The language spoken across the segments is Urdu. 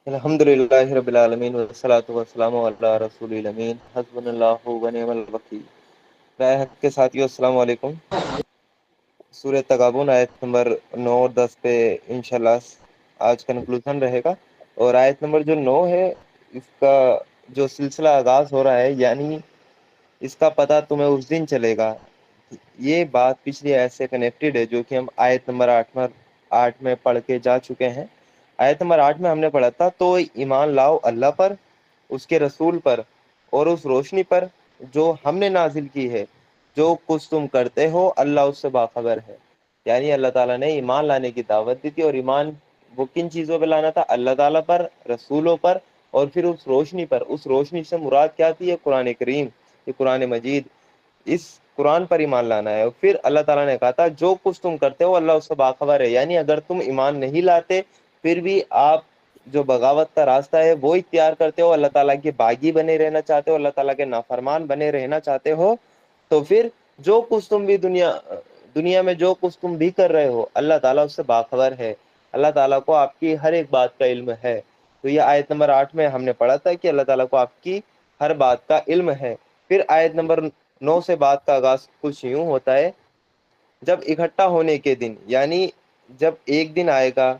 الحمدللہ رب العالمین والصلاة والسلام علی رسول الامین حسبنا اللہ ونعم الوکیل۔ رائے حق کے ساتھیو، السلام علیکم۔ سورہ تغابن آیت نمبر 9 اور 10 پہ انشاءاللہ آج کنکلوژن رہے گا، اور آیت نمبر جو 9 ہے اس کا جو سلسلہ آغاز ہو رہا ہے، یعنی اس کا پتہ تمہیں اس دن چلے گا۔ یہ بات پچھلی آیت سے کنیکٹڈ ہے جو کہ ہم آیت نمبر 8 میں پڑھ کے جا چکے ہیں۔ آیت نمبر 8 میں ہم نے پڑھا تھا، تو ایمان لاؤ اللہ پر، اس کے رسول پر، اور اس روشنی پر جو ہم نے نازل کی ہے، جو کچھ تم کرتے ہو اللہ اس سے باخبر ہے۔ یعنی اللہ تعالیٰ نے ایمان لانے کی دعوت دی تھی، اور ایمان وہ کن چیزوں پہ لانا تھا؟ اللہ تعالیٰ پر، رسولوں پر، اور پھر اس روشنی پر۔ اس روشنی سے مراد کیا تھی؟ یہ قرآن کریم، یہ قرآن مجید، اس قرآن پر ایمان لانا ہے۔ اور پھر اللہ تعالیٰ نے کہا تھا جو کچھ تم کرتے ہو اللہ اس سے باخبر ہے۔ یعنی اگر تم ایمان نہیں لاتے پھر بھی آپ جو بغاوت کا راستہ ہے وہ اختیار کرتے ہو، اللہ تعالیٰ کے باغی بنے رہنا چاہتے ہو، اللہ تعالیٰ کے نافرمان بنے رہنا چاہتے ہو، تو پھر جو کچھ تم بھی دنیا میں جو کچھ تم بھی کر رہے ہو اللہ تعالیٰ اس سے باخبر ہے۔ اللہ تعالیٰ کو آپ کی ہر ایک بات کا علم ہے۔ تو یہ آیت نمبر 8 میں ہم نے پڑھا تھا کہ اللہ تعالیٰ کو آپ کی ہر بات کا علم ہے۔ پھر آیت نمبر 9 سے بات کا آغاز کچھ یوں ہوتا ہے، جب اکٹھا ہونے کے دن، یعنی جب ایک دن آئے گا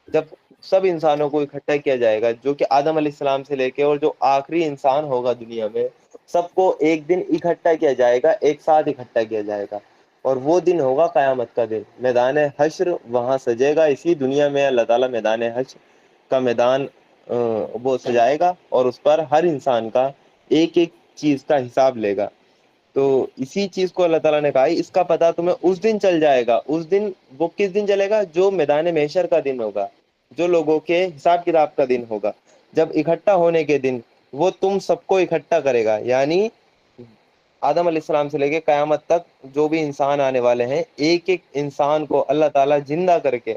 جب سب انسانوں کو اکٹھا کیا جائے گا، جو کہ آدم علیہ السلام سے لے کے اور جو آخری انسان ہوگا دنیا میں، سب کو ایک دن اکٹھا کیا جائے گا، ایک ساتھ اکٹھا کیا جائے گا، اور وہ دن ہوگا قیامت کا دن۔ میدان حشر وہاں سجے گا، اسی دنیا میں اللہ تعالیٰ میدان حشر کا میدان وہ سجائے گا، اور اس پر ہر انسان کا ایک ایک چیز کا حساب لے گا۔ تو اسی چیز کو اللہ تعالیٰ نے کہا اس کا پتہ تمہیں اس دن چل جائے گا۔ اس دن وہ کس دن چلے گا؟ جو میدان محشر کا دن ہوگا، جو لوگوں کے حساب کتاب کا دن ہوگا، جب اکٹھا ہونے کے دن وہ تم سب کو اکٹھا کرے گا۔ یعنی آدم علیہ السلام سے لے کے قیامت تک جو بھی انسان آنے والے ہیں، ایک ایک انسان کو اللہ تعالیٰ زندہ کر کے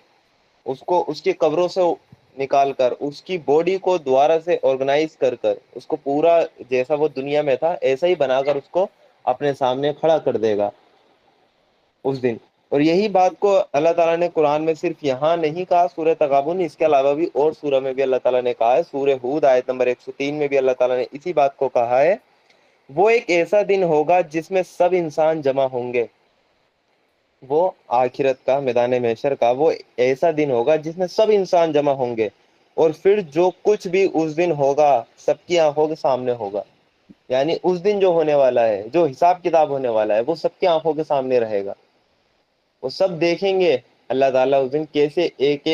اس کو اس کی قبروں سے نکال کر اس کی باڈی کو دوبارہ سے آرگنائز کر کر اس کو پورا جیسا وہ دنیا میں تھا ایسا ہی بنا کر اس کو اپنے سامنے کھڑا کر دے گا اس دن۔ اور یہی بات کو اللہ تعالیٰ نے قرآن میں صرف یہاں نہیں کہا سورہ تغابن، اس کے علاوہ بھی اور سورہ میں بھی اللہ تعالیٰ نے کہا ہے۔ سورہ ہود آیت نمبر 103 میں بھی اللہ تعالیٰ نے اسی بات کو کہا ہے، وہ ایک ایسا دن ہوگا جس میں سب انسان جمع ہوں گے۔ وہ آخرت کا میدان محشر کا وہ ایسا دن ہوگا جس میں سب انسان جمع ہوں گے، اور پھر جو کچھ بھی اس دن ہوگا سب کی آنکھوں کے سامنے ہوگا۔ یعنی اس دن جو ہونے والا ہے، جو حساب کتاب ہونے والا ہے، وہ سب کی آنکھوں کے سامنے رہے گا۔ وہ سب دیکھیں گے اللہ تعالیٰ اس دن کیسے ایک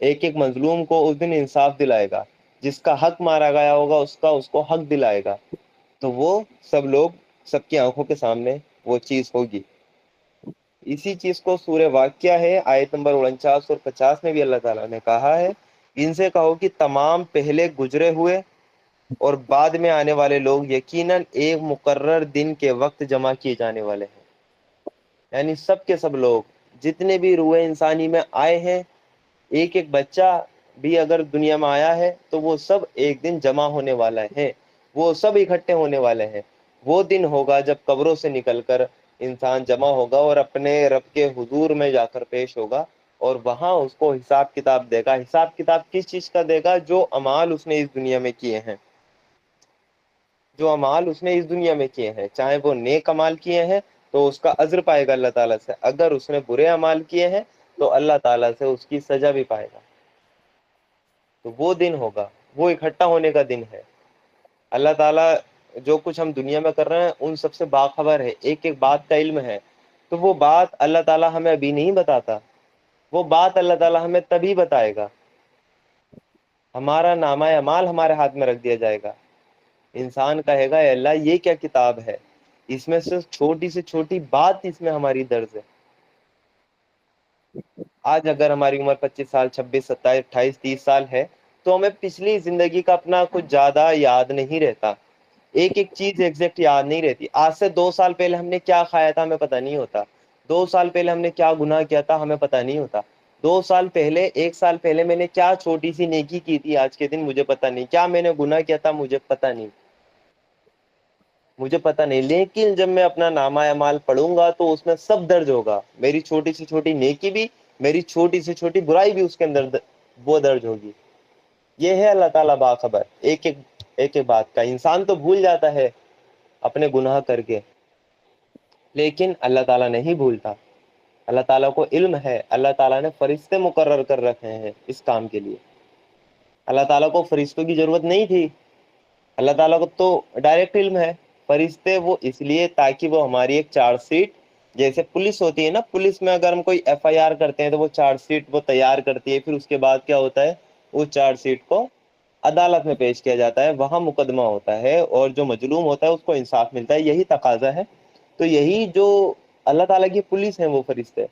ایک مظلوم کو اس دن انصاف دلائے گا، جس کا حق مارا گیا ہوگا اس کو حق دلائے گا۔ تو وہ سب لوگ سب کی آنکھوں کے سامنے وہ چیز ہوگی۔ اسی چیز کو سورہ واقعہ ہے آیت نمبر 49 اور 50 میں بھی اللہ تعالیٰ نے کہا ہے، ان سے کہو کہ تمام پہلے گزرے ہوئے اور بعد میں آنے والے لوگ یقیناً ایک مقرر دن کے وقت جمع کیے جانے والے ہیں۔ یعنی سب کے سب لوگ جتنے بھی روئے انسانی میں آئے ہیں، ایک ایک بچہ بھی اگر دنیا میں آیا ہے تو وہ سب ایک دن جمع ہونے والا ہے، وہ سب اکٹھے ہونے والے ہیں۔ وہ دن ہوگا جب قبروں سے نکل کر انسان جمع ہوگا اور اپنے رب کے حضور میں جا کر پیش ہوگا، اور وہاں اس کو حساب کتاب دے گا۔ حساب کتاب کس چیز کا دے گا؟ جو اعمال اس نے اس دنیا میں کیے ہیں، جو اعمال اس نے اس دنیا میں کیے ہیں، چاہے وہ نیک اعمال کیے ہیں تو اس کا اجر پائے گا اللہ تعالیٰ سے، اگر اس نے برے اعمال کیے ہیں تو اللہ تعالیٰ سے اس کی سزا بھی پائے گا۔ تو وہ دن ہوگا، وہ اکٹھا ہونے کا دن ہے۔ اللہ تعالیٰ جو کچھ ہم دنیا میں کر رہے ہیں ان سب سے باخبر ہے، ایک ایک بات کا علم ہے۔ تو وہ بات اللہ تعالیٰ ہمیں ابھی نہیں بتاتا، وہ بات اللہ تعالیٰ ہمیں تبھی بتائے گا۔ ہمارا نامہ اعمال ہمارے ہاتھ میں رکھ دیا جائے گا، انسان کہے گا اے اللہ یہ کیا کتاب ہے، اس میں سے چھوٹی سے چھوٹی بات اس میں ہماری درج ہے۔ آج اگر ہماری عمر 25 سال، 26، 27، 28، 30 سال ہے تو ہمیں پچھلی زندگی کا اپنا کچھ زیادہ یاد نہیں رہتا، ایک ایک چیز ایگزیکٹ یاد نہیں رہتی۔ آج سے 2 سال پہلے ہم نے کیا کھایا تھا ہمیں پتہ نہیں ہوتا، 2 سال پہلے ہم نے کیا گناہ کیا تھا ہمیں پتہ نہیں ہوتا، 2 سال پہلے، 1 سال پہلے میں نے کیا چھوٹی سی نیکی کی تھی آج کے دن مجھے پتہ نہیں، کیا میں نے گناہ کیا تھا مجھے پتہ نہیں، مجھے پتہ نہیں۔ لیکن جب میں اپنا نامہ اعمال پڑھوں گا تو اس میں سب درج ہوگا، میری چھوٹی سی چھوٹی نیکی بھی، میری چھوٹی سی چھوٹی برائی بھی اس کے اندر وہ درج ہوگی۔ یہ ہے اللہ تعالیٰ باخبر ایک ایک بات کا. انسان تو بھول جاتا ہے اپنے گناہ کر کے، لیکن اللہ تعالیٰ نہیں بھولتا. اللہ تعالیٰ کو علم ہے، اللہ تعالیٰ نے فرشتے مقرر کر رکھے ہیں اس کام کے لیے. اللہ تعالیٰ کو فرشتوں کی ضرورت نہیں تھی، اللہ تعالیٰ کو تو ڈائریکٹ علم ہے. فرشتے وہ اس لیے تاکہ وہ ہماری ایک چارج شیٹ، جیسے پولیس ہوتی ہے نا، پولیس میں اگر ہم کوئی ایف آئی آر کرتے ہیں تو وہ چارج شیٹ وہ تیار کرتی ہے، پھر اس کے بعد کیا ہوتا ہے، وہ چارج شیٹ کو عدالت میں پیش کیا جاتا ہے، وہاں مقدمہ ہوتا ہے اور جو مظلوم ہوتا ہے اس کو انصاف ملتا ہے. یہی تقاضا ہے. تو یہی جو اللہ تعالیٰ کی پولیس ہے، وہ فرشتے،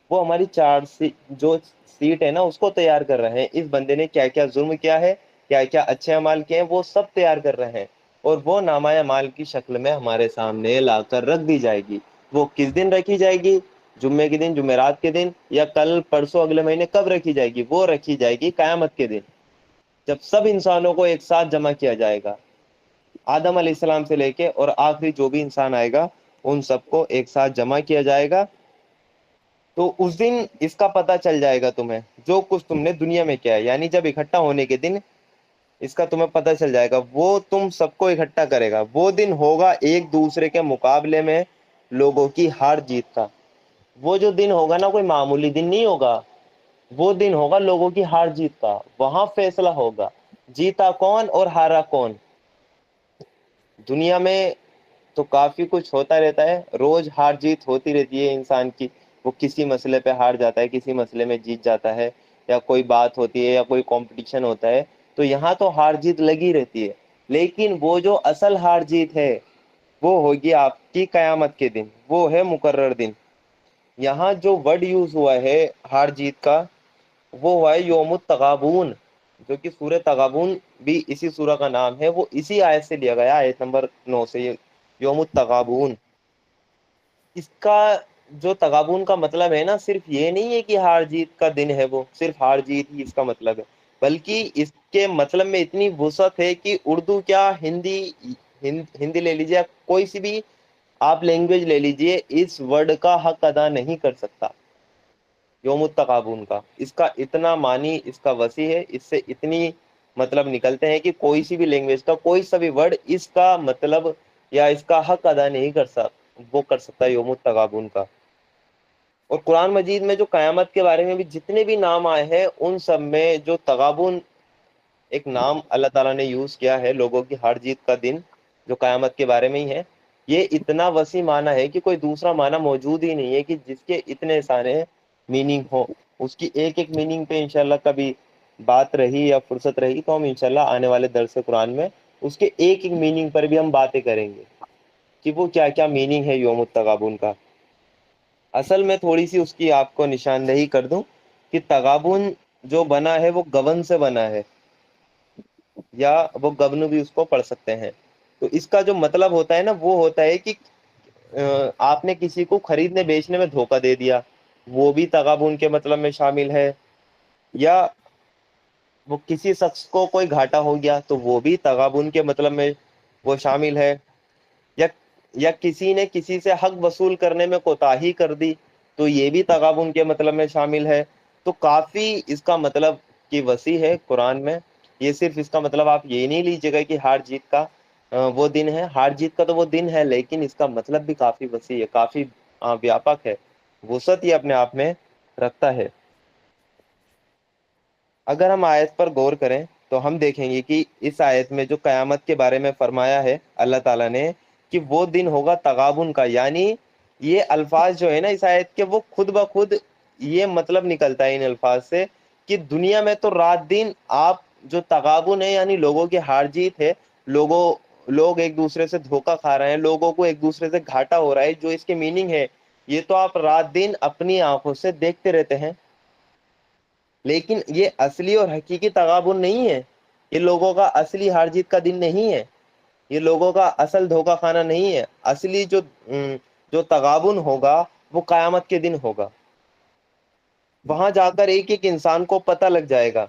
وہ ہماری چارج جو سیٹ ہے نا اس کو تیار کر رہے ہیں. اس بندے نے کیا کیا ظلم کیا ہے، کیا کیا اچھے اعمال کیے ہیں، وہ سب تیار کر رہے ہیں. اور وہ نامہ اعمال کی شکل میں ہمارے سامنے لا کر رکھ دی جائے گی. وہ کس دن رکھی جائے گی؟ جمعے کے دن، جمعرات کے دن، یا کل پرسوں اگلے مہینے کب رکھی جائے گی؟ وہ رکھی جائے گی قیامت کے دن، جب سب انسانوں کو ایک ساتھ جمع کیا جائے گا. آدم علیہ السلام سے لے کے اور آخری جو بھی انسان آئے گا ان سب کو ایک ساتھ جمع کیا جائے گا. تو اس دن اس کا پتہ چل جائے گا تمہیں، جو کچھ تم نے دنیا میں کیا ہے. یعنی جب اکٹھا ہونے کے دن اس کا تمہیں پتہ چل جائے گا. وہ تم سب کو اکٹھا کرے گا. وہ دن ہوگا ایک دوسرے کے مقابلے میں لوگوں کی ہار جیت کا. وہ جو دن ہوگا نا کوئی معمولی دن نہیں ہوگا، وہ دن ہوگا لوگوں کی ہار جیت کا. وہاں فیصلہ ہوگا جیتا کون اور ہارا کون. دنیا میں تو کافی کچھ ہوتا رہتا ہے، روز ہار جیت ہوتی رہتی ہے انسان کی. وہ کسی مسئلے پہ ہار جاتا ہے، کسی مسئلے میں جیت جاتا ہے، یا کوئی بات ہوتی ہے یا کوئی کمپٹیشن ہوتا ہے. تو یہاں تو ہار جیت لگی رہتی ہے. لیکن وہ جو اصل ہار جیت ہے وہ ہوگی آپ کی قیامت کے دن. وہ ہے مقرر دن. یہاں جو ورڈ یوز ہوا ہے ہار جیت کا، وہ ہوا ہے یوم التغابن، جو کہ سورہ تغابن بھی اسی سورہ کا نام ہے. وہ اسی آیت سے لیا گیا، آیت نمبر 9 سے، یوم التغابن. اس کا جو تغابن کا مطلب ہے نا، صرف یہ نہیں ہے کہ ہار جیت کا دن ہے، وہ صرف ہار جیت ہی اس کا مطلب ہے، بلکہ اس کے مطلب میں اتنی وسعت ہے کہ اردو کیا، ہندی لے لیجیے، کوئی سی بھی آپ لینگویج لے لیجیے، اس ورڈ کا حق ادا نہیں کر سکتا یوم التغابن کا. اس کا اتنا معنی اس کا وسیع ہے، اس سے اتنی مطلب نکلتے ہیں کہ کوئی سی بھی لینگویج کا کوئی سا بھی ورڈ اس کا مطلب یا اس کا حق ادا نہیں کر سکتا یوم التغابن کا. اور قرآن مجید میں جو قیامت کے بارے میں بھی جتنے بھی نام آئے ہیں، ان سب میں جو تغابن ایک نام اللہ تعالیٰ نے یوز کیا ہے لوگوں کی ہار جیت کا دن، جو قیامت کے بارے میں ہی ہے، یہ اتنا وسیع معنی ہے کہ کوئی دوسرا معنی موجود ہی نہیں ہے کہ جس کے اتنے سارے میننگ ہو. اس کی ایک ایک میننگ پہ انشاءاللہ کبھی بات رہی یا فرصت رہی تو ہم انشاءاللہ آنے والے درس قرآن میں اس کے ایک ایک میننگ پر بھی ہم باتیں کریں گے کہ وہ کیا کیا میننگ ہے یوم التغابن کا. اصل میں تھوڑی سی اس کی آپ کو نشاندہی کر دوں کہ تغابن جو بنا ہے وہ گبن سے بنا ہے، یا وہ گبن بھی اس کو پڑھ سکتے ہیں. تو اس کا جو مطلب ہوتا ہے نا، وہ ہوتا ہے کہ آپ نے کسی کو خریدنے بیچنے میں دھوکہ دے دیا، وہ بھی تغابن کے مطلب میں شامل ہے. یا وہ کسی شخص کو کوئی گھاٹا ہو گیا تو وہ بھی تغابن کے مطلب میں وہ شامل ہے. یا کسی نے کسی سے حق وصول کرنے میں کوتاہی کر دی تو یہ بھی تغابن کے مطلب میں شامل ہے. تو کافی اس کا مطلب کی وسیع ہے قرآن میں. یہ صرف اس کا مطلب آپ یہ نہیں لیجیے گا کہ ہار جیت کا وہ دن ہے. ہار جیت کا تو وہ دن ہے، لیکن اس کا مطلب بھی کافی وسیع ہے، کافی ویاپک ہے، وسعت یہ اپنے آپ میں رکھتا ہے. اگر ہم آیت پر غور کریں تو ہم دیکھیں گے کہ اس آیت میں جو قیامت کے بارے میں فرمایا ہے اللہ تعالیٰ نے کہ وہ دن ہوگا تغابن کا، یعنی یہ الفاظ جو ہے نا اس آیت کے، وہ خود بخود یہ مطلب نکلتا ہے ان الفاظ سے کہ دنیا میں تو رات دن آپ جو تغابن ہے یعنی لوگوں کی ہار جیت ہے، لوگ ایک دوسرے سے دھوکا کھا رہے ہیں، لوگوں کو ایک دوسرے سے گھاٹا ہو رہا ہے، جو اس کے میننگ ہے یہ تو آپ رات دن اپنی آنکھوں سے دیکھتے رہتے ہیں. لیکن یہ اصلی اور حقیقی تغابن نہیں ہے، یہ لوگوں کا اصلی ہار جیت کا دن نہیں ہے، یہ لوگوں کا اصل دھوکہ خانہ نہیں ہے. اصلی جو تغابن ہوگا وہ قیامت کے دن ہوگا. وہاں جا کر ایک ایک انسان کو پتہ لگ جائے گا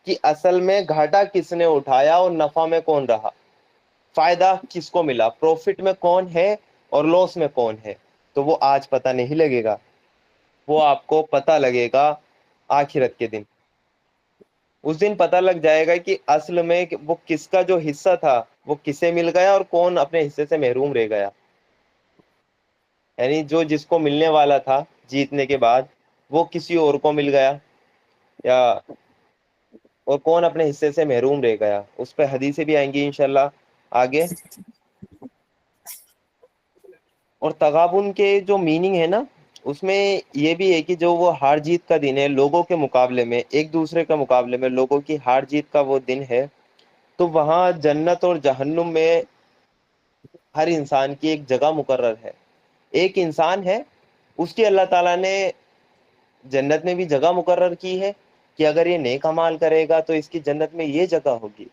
کہ اصل میں گھاٹا کس نے اٹھایا اور نفع میں کون رہا، فائدہ کس کو ملا، پروفٹ میں کون ہے اور لاس میں کون ہے. تو وہ آج پتہ نہیں لگے گا، وہ آپ کو پتہ لگے گا آخرت کے دن. اس دن پتہ لگ جائے گا کہ اصل میں وہ کس کا جو حصہ تھا وہ کسے مل گیا اور کون اپنے حصے سے محروم رہ گیا. یعنی جو جس کو ملنے والا تھا جیتنے کے بعد وہ کسی اور کو مل گیا، یا اور کون اپنے حصے سے محروم رہ گیا. اس پہ حدیثیں بھی آئیں گی انشاءاللہ آگے. اور تغابن کے جو میننگ ہے نا، اس میں یہ بھی ہے کہ جو وہ ہار جیت کا دن ہے لوگوں کے مقابلے میں، ایک دوسرے کے مقابلے میں لوگوں کی ہار جیت کا وہ دن ہے، تو وہاں جنت اور جہنم میں ہر انسان کی ایک جگہ مقرر ہے. ایک انسان ہے، اس کی اللہ تعالیٰ نے جنت میں بھی جگہ مقرر کی ہے کہ اگر یہ نیک اعمال کرے گا تو اس کی جنت میں یہ جگہ ہوگی،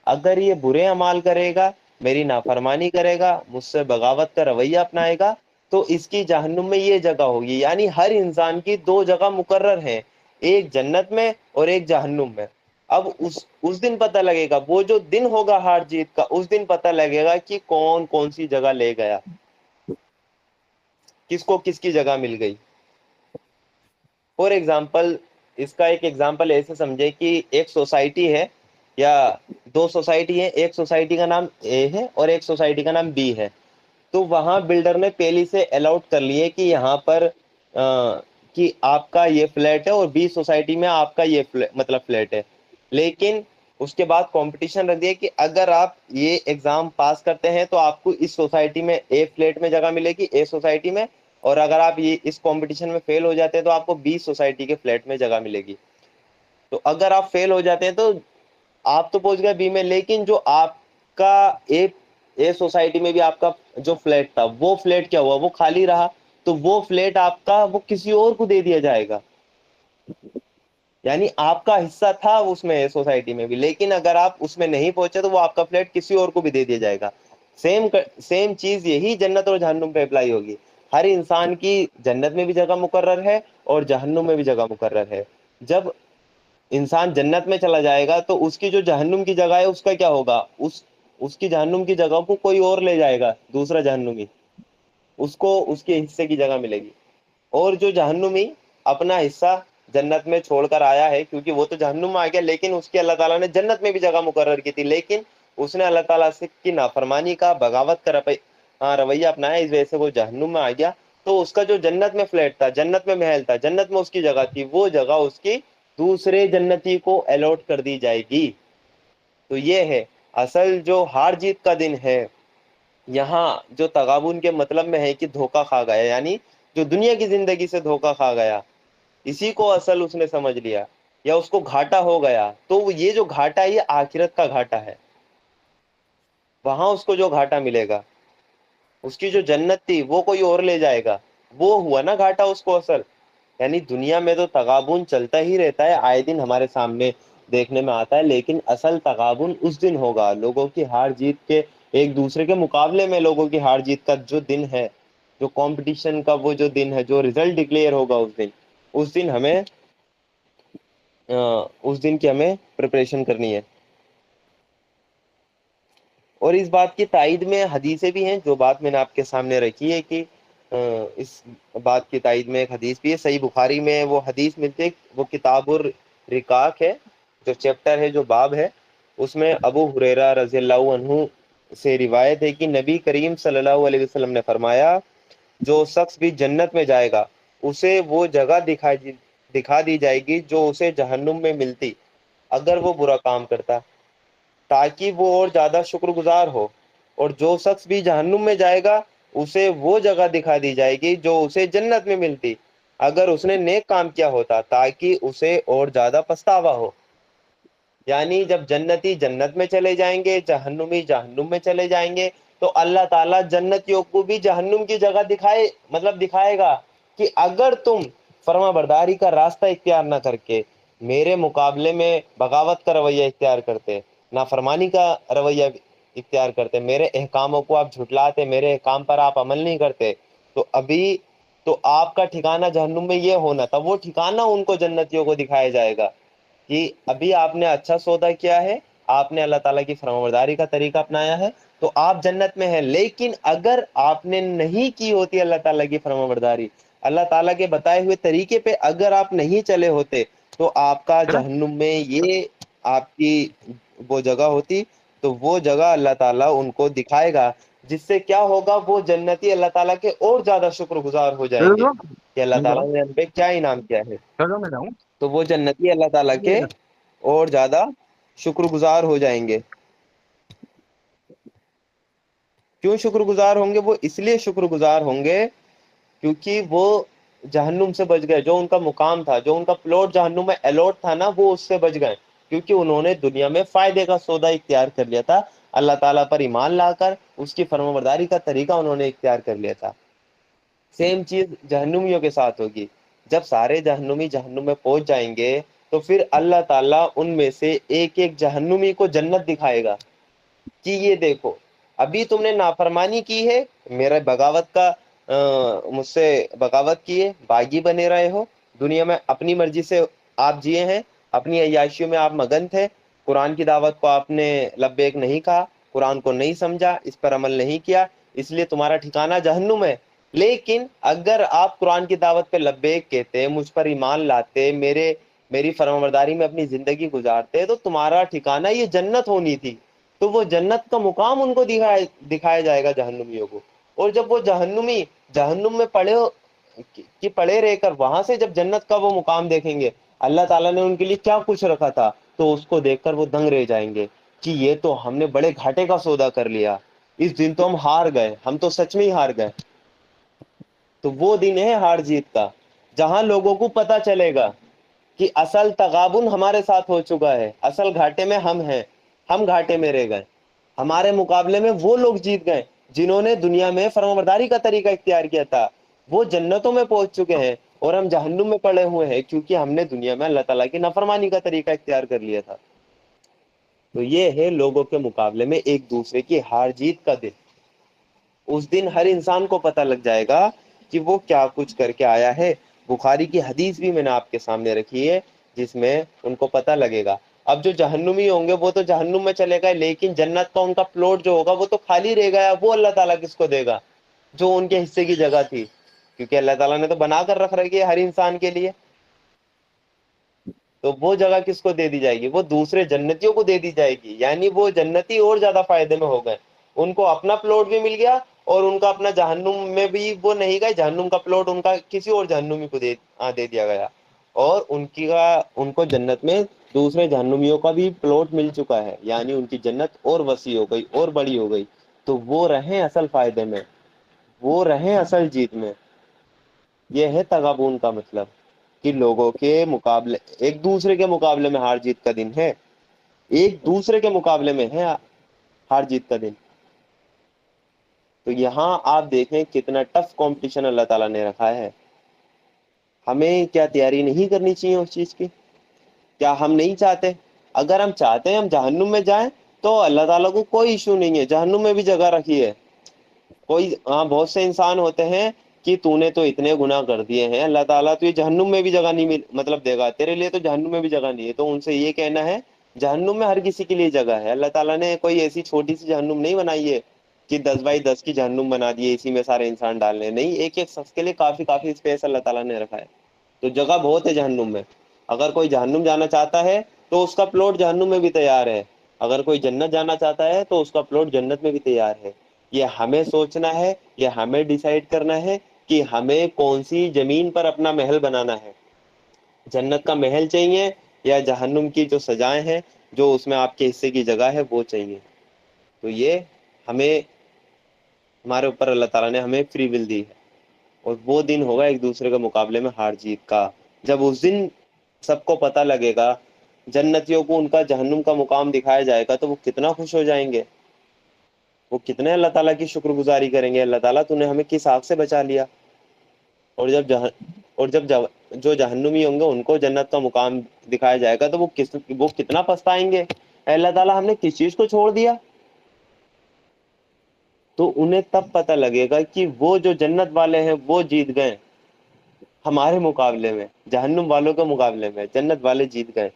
اگر یہ برے اعمال کرے گا، میری نافرمانی کرے گا، مجھ سے بغاوت کا رویہ اپنائے گا، تو اس کی جہنم میں یہ جگہ ہوگی. یعنی ہر انسان کی دو جگہ مقرر ہیں، ایک جنت میں اور ایک جہنم میں. اب اس دن پتہ لگے گا، وہ جو دن ہوگا ہار جیت کا، اس دن پتہ لگے گا کہ کون کون سی جگہ لے گیا، کس کو کس کی جگہ مل گئی. فور ایگزامپل، اس کا ایک ایگزامپل ایسے سمجھے کہ ایک سوسائٹی ہے یا دو سوسائٹی ہے، ایک سوسائٹی کا نام اے ہے اور ایک سوسائٹی کا نام بی ہے. تو وہاں بلڈر نے پہلی سے الاٹ کر لیے کہ یہاں پر کہ آپ کا یہ فلیٹ ہے اور بی سوسائٹی میں آپ کا یہ مطلب فلیٹ ہے. لیکن اس کے بعد کمپٹیشن رکھ دیا کہ اگر آپ یہ ایگزام پاس کرتے ہیں تو آپ کو اس سوسائٹی میں اے فلیٹ میں جگہ ملے گی، اے سوسائٹی میں، اور اگر آپ یہ اس کمپٹیشن میں فیل ہو جاتے ہیں تو آپ کو بی سوسائٹی کے فلیٹ میں جگہ ملے گی. تو اگر آپ فیل ہو جاتے ہیں تو آپ تو پہنچ گئے بی میں، لیکن جو آپ کا اے سوسائٹی میں بھی آپ کا جو فلیٹ تھا وہ فلیٹ کیا ہوا، وہ خالی رہا. تو وہ فلیٹ آپ کا وہ کسی اور کو دے دیا جائے گا. یعنی آپ کا حصہ تھا اس میں سوسائٹی میں بھی، لیکن اگر آپ اس میں نہیں پہنچے تو وہ آپ کا فلیٹ کسی اور کو بھی دے دیا جائے گا. سیم چیز یہی جنت اور جہنم پہ اپلائی ہوگی. ہر انسان کی جنت میں بھی جگہ مقرر ہے اور جہنم میں بھی جگہ مقرر ہے. جب انسان جنت میں چلا جائے گا تو اس کی جو جہنم کی جگہ ہے اس کا کیا ہوگا، اس کی جہنم کی جگہ کو کوئی اور لے جائے گا، دوسرا جہنمی، اس کو اس کے حصے کی جگہ ملے گی. اور جو جہنمی اپنا حصہ جنت میں چھوڑ کر آیا ہے، کیونکہ وہ تو جہنم میں آ گیا، لیکن اس کی اللہ تعالیٰ نے جنت میں بھی جگہ مقرر کی تھی، لیکن اس نے اللہ تعالیٰ سے کی نافرمانی کا، بغاوت کا رویہ اپنایا، اس وجہ سے وہ جہنم میں آ گیا. تو اس کا جو جنت میں فلیٹ تھا، جنت میں محل تھا، جنت میں اس کی جگہ تھی، وہ جگہ اس کی دوسرے جنتی کو الاٹ کر دی جائے گی. تو یہ ہے اصل جو ہار جیت کا دن ہے. یہاں جو تغابن کے مطلب میں ہے کہ دھوکہ کھا گیا، یعنی جو دنیا کی زندگی سے دھوکہ کھا گیا، اسی کو اصل اس نے سمجھ لیا یا اس کو گھاٹا ہو گیا. تو یہ جو گھاٹا ہے یہ آخرت کا گھاٹا ہے. وہاں اس کو جو گھاٹا ملے گا، اس کی جو جنت تھی وہ کوئی اور لے جائے گا، وہ ہوا نا گھاٹا اس کو اصل. یعنی دنیا میں تو تغابن چلتا ہی رہتا ہے، آئے دن ہمارے سامنے دیکھنے میں آتا ہے، لیکن اصل تغابن اس دن ہوگا، لوگوں کی ہار جیت کے، ایک دوسرے کے مقابلے میں لوگوں کی ہار جیت کا جو دن ہے، جو کمپٹیشن کا وہ جو دن ہے، جو ریزلٹ ڈکلیئر ہوگا اس دن ہمیں اس دن کی ہمیں پریپریشن کرنی ہے. اور اس بات کی تائید میں حدیثیں بھی ہیں، جو بات میں نے آپ کے سامنے رکھی ہے کہ اس بات کی تائید میں ایک حدیث بھی ہے، صحیح بخاری میں وہ حدیث ملتی ہے. وہ کتاب الرقاق ہے، جو چیپٹر ہے، جو باب ہے، اس میں ابو ہریرہ رضی اللہ عنہ سے روایت ہے کہ نبی کریم صلی اللہ علیہ وسلم نے فرمایا، جو شخص بھی جنت میں جائے گا اسے وہ جگہ دکھا دی جائے گی جو اسے جہنم میں ملتی اگر وہ برا کام کرتا، تاکہ وہ اور زیادہ شکر گزار ہو. اور جو شخص بھی جہنم میں جائے گا اسے وہ جگہ دکھا دی جائے گی جو اسے جنت میں ملتی اگر اس نے نیک کام کیا ہوتا، تاکہ اسے اور زیادہ پچھتاوا ہو. یعنی جب جنتی جنت میں چلے جائیں گے، جہنمی جہنم میں چلے جائیں گے، تو اللہ تعالیٰ جنتیوں کو بھی جہنم کی جگہ دکھائے گا کہ اگر تم فرما برداری کا راستہ اختیار نہ کر کے میرے مقابلے میں بغاوت کا رویہ اختیار کرتے، نافرمانی کا رویہ اختیار کرتے، میرے احکاموں کو آپ جھٹلاتے، میرے احکام پر آپ عمل نہیں کرتے، تو ابھی تو آپ کا ٹھکانہ جہنم میں یہ ہونا تھا. وہ ٹھکانہ ان کو جنتیوں کو دکھایا جائے گا کہ ابھی آپ نے اچھا سودا کیا ہے، آپ نے اللہ تعالیٰ کی فرمانبرداری کا طریقہ اپنایا ہے، تو آپ جنت میں ہیں. لیکن اگر آپ نے نہیں کی ہوتی اللہ تعالیٰ کی فرمانبرداری، اللہ تعالیٰ کے بتائے ہوئے طریقے پہ اگر آپ نہیں چلے ہوتے، تو آپ کا جہنم میں یہ آپ کی وہ جگہ ہوتی تو وہ جگہ اللہ تعالیٰ ان کو دکھائے گا، جس سے کیا ہوگا، وہ جنتی اللہ تعالیٰ کے اور زیادہ شکر گزار ہو جائیں گے کہ اللہ تعالیٰ نے ہم پہ کیا انعام کیا ہے۔ چلو میں جاؤں۔ تو وہ جنتی اللہ تعالیٰ کے اور زیادہ شکر گزار ہو جائیں گے۔ کیوں شکر گزار ہوں گے؟ وہ اس لیے شکر گزار ہوں گے کیونکہ وہ جہنم سے بچ گئے، جو ان کا مقام تھا، جو ان کا پلاٹ جہنم میں الاٹ تھا نا، وہ اس سے بچ گئے، کیونکہ انہوں نے دنیا میں فائدے کا سودا اختیار کر لیا تھا، اللہ تعالیٰ پر ایمان لا کر اس کی فرمانبرداری کا طریقہ انہوں نے اختیار کر لیا تھا۔ سیم چیز جہنمیوں کے ساتھ ہوگی۔ جب سارے جہنمی جہنم میں پہنچ جائیں گے تو پھر اللہ تعالیٰ ان میں سے ایک ایک جہنمی کو جنت دکھائے گا کہ یہ دیکھو، ابھی تم نے نافرمانی کی ہے، میرا بغاوت کا مجھ سے بغاوت کی ہے، باغی بنے رہے ہو، دنیا میں اپنی مرضی سے آپ جیے ہیں، اپنی عیاشیوں میں آپ مگن تھے، قرآن کی دعوت کو آپ نے لبیک نہیں کہا، قرآن کو نہیں سمجھا، اس پر عمل نہیں کیا، اس لیے تمہارا ٹھکانہ جہنم ہے۔ لیکن اگر آپ قرآن کی دعوت پہ لبیک کہتے، مجھ پر ایمان لاتے، میری فرمانبرداری میں اپنی زندگی گزارتے، تو تمہارا ٹھکانہ یہ جنت ہونی تھی۔ تو وہ جنت کا مقام ان کو دکھایا جائے گا جہنمیوں کو، اور جب وہ جہنمی جہنم میں پڑے رہ کر وہاں سے جب جنت کا وہ مقام دیکھیں گے، اللہ تعالیٰ نے ان کے لیے کیا کچھ رکھا تھا، تو اس کو دیکھ کر وہ دنگ رہ جائیں گے کہ یہ تو ہم نے بڑے گھاٹے کا سودا کر لیا، اس دن تو ہم ہار گئے، ہم تو سچ میں ہی ہار گئے۔ تو وہ دن ہے ہار جیت کا، جہاں لوگوں کو پتا چلے گا کہ اصل تغابن ہمارے ساتھ ہو چکا ہے، اصل گھاٹے میں ہم ہیں، ہم گھاٹے میں رہ گئے، ہمارے مقابلے میں وہ لوگ جیت گئے جنہوں نے دنیا میں فرمانبرداری کا طریقہ اختیار کیا تھا، وہ جنتوں میں پہنچ چکے ہیں، اور ہم جہنم میں پڑے ہوئے ہیں کیونکہ ہم نے دنیا میں اللہ تعالیٰ کی نافرمانی کا طریقہ اختیار کر لیا تھا۔ تو یہ ہے لوگوں کے مقابلے میں ایک دوسرے کی ہار جیت کا دن۔ اس دن ہر انسان کو پتہ لگ جائے گا کہ وہ کیا کچھ کر کے آیا ہے۔ بخاری کی حدیث بھی میں نے آپ کے سامنے رکھی ہے جس میں ان کو پتہ لگے گا۔ اب جو جہنمی ہوں گے وہ تو جہنم میں چلے گئے، لیکن جنت کا ان کا پلاٹ جو ہوگا وہ تو خالی رہ گیا، وہ اللہ تعالیٰ کس کو دے گا؟ جو ان کے حصے کی جگہ تھی، کیونکہ اللہ تعالیٰ نے تو بنا کر رکھ رکھی ہے ہر انسان کے لیے، تو وہ جگہ کس کو دے دی جائے گی؟ وہ دوسرے جنتیوں کو دے دی جائے گی، یعنی وہ جنتی اور زیادہ فائدے میں ہو گئے، ان کو اپنا پلاٹ بھی مل گیا، اور ان کا اپنا جہنم میں بھی وہ نہیں گئے، جہنم کا پلاٹ ان کا کسی اور جہنمی کو دے دیا گیا، اور ان کو جنت میں دوسرے جہنمیوں کا بھی پلاٹ مل چکا ہے، یعنی ان کی جنت اور وسیع ہو گئی اور بڑی ہو گئی۔ تو وہ رہیں اصل فائدے میں، وہ رہیں اصل جیت میں۔ یہ ہے تغابن کا مطلب، کہ لوگوں کے مقابلے، ایک دوسرے کے مقابلے میں ہار جیت کا دن ہے، ایک دوسرے کے مقابلے میں ہے ہار جیت کا دن۔ تو یہاں آپ دیکھیں کتنا ٹف کمپٹیشن اللہ تعالیٰ نے رکھا ہے۔ ہمیں کیا تیاری نہیں کرنی چاہیے اس چیز کی؟ کیا ہم نہیں چاہتے؟ اگر ہم چاہتے ہیں ہم جہنم میں جائیں تو اللہ تعالیٰ کو کوئی ایشو نہیں ہے، جہنم میں بھی جگہ رکھی ہے۔ بہت سے انسان ہوتے ہیں کہ تو نے تو اتنے گناہ کر دیے ہیں، اللہ تعالیٰ تو یہ جہنم میں بھی جگہ نہیں مطلب دے گا تیرے لیے، تو جہنم میں بھی جگہ نہیں ہے۔ تو ان سے یہ کہنا ہے جہنم میں ہر کسی کے لیے جگہ ہے، اللہ تعالیٰ نے کوئی ایسی چھوٹی سی جہنم نہیں بنائی ہے کہ 10 بائی 10 کی جہنم بنا دیے، اسی میں سارے انسان ڈالنے، نہیں، ایک ایک شخص کے لیے کافی اسپیس اللہ تعالیٰ نے رکھا ہے۔ تو جگہ بہت ہے جہنم میں، اگر کوئی جہنم جانا چاہتا ہے تو اس کا پلاٹ جہنم میں بھی تیار ہے، اگر کوئی جنت جانا چاہتا ہے تو اس کا پلاٹ جنت میں بھی تیار ہے۔ یہ ہمیں سوچنا ہے، یہ ہمیں ڈیسائیڈ کرنا ہے کہ ہمیں کون سی زمین پر اپنا محل بنانا ہے، جنت کا محل چاہیے یا جہنم کی جو سزائیں ہیں، جو اس میں آپ کے حصے کی جگہ ہے، وہ چاہیے۔ تو یہ ہمیں، ہمارے اوپر اللہ تعالیٰ نے ہمیں فری ول دی ہے، اور وہ دن ہوگا ایک دوسرے کے مقابلے میں ہار جیت کا، جب اس دن سب کو پتہ لگے گا، جنتیوں کو ان کا جہنم کا مقام دکھایا جائے گا، تو وہ کتنا خوش ہو جائیں گے، وہ کتنے اللہ تعالیٰ کی شکر گزاری کریں گے، اللہ تعالیٰ تو نے ہمیں کس آگ سے بچا لیا۔ اور جب جو جہنمی ہوں گے ان کو جنت کا مقام دکھایا جائے گا تو وہ کتنا پچھتائیں گے، اے اللہ تعالیٰ ہم نے کس چیز کو چھوڑ دیا۔ تو انہیں تب پتہ لگے گا کہ وہ جو جنت والے ہیں وہ جیت گئے، ہمارے مقابلے میں، جہنم والوں کے مقابلے میں جنت والے جیت گئے۔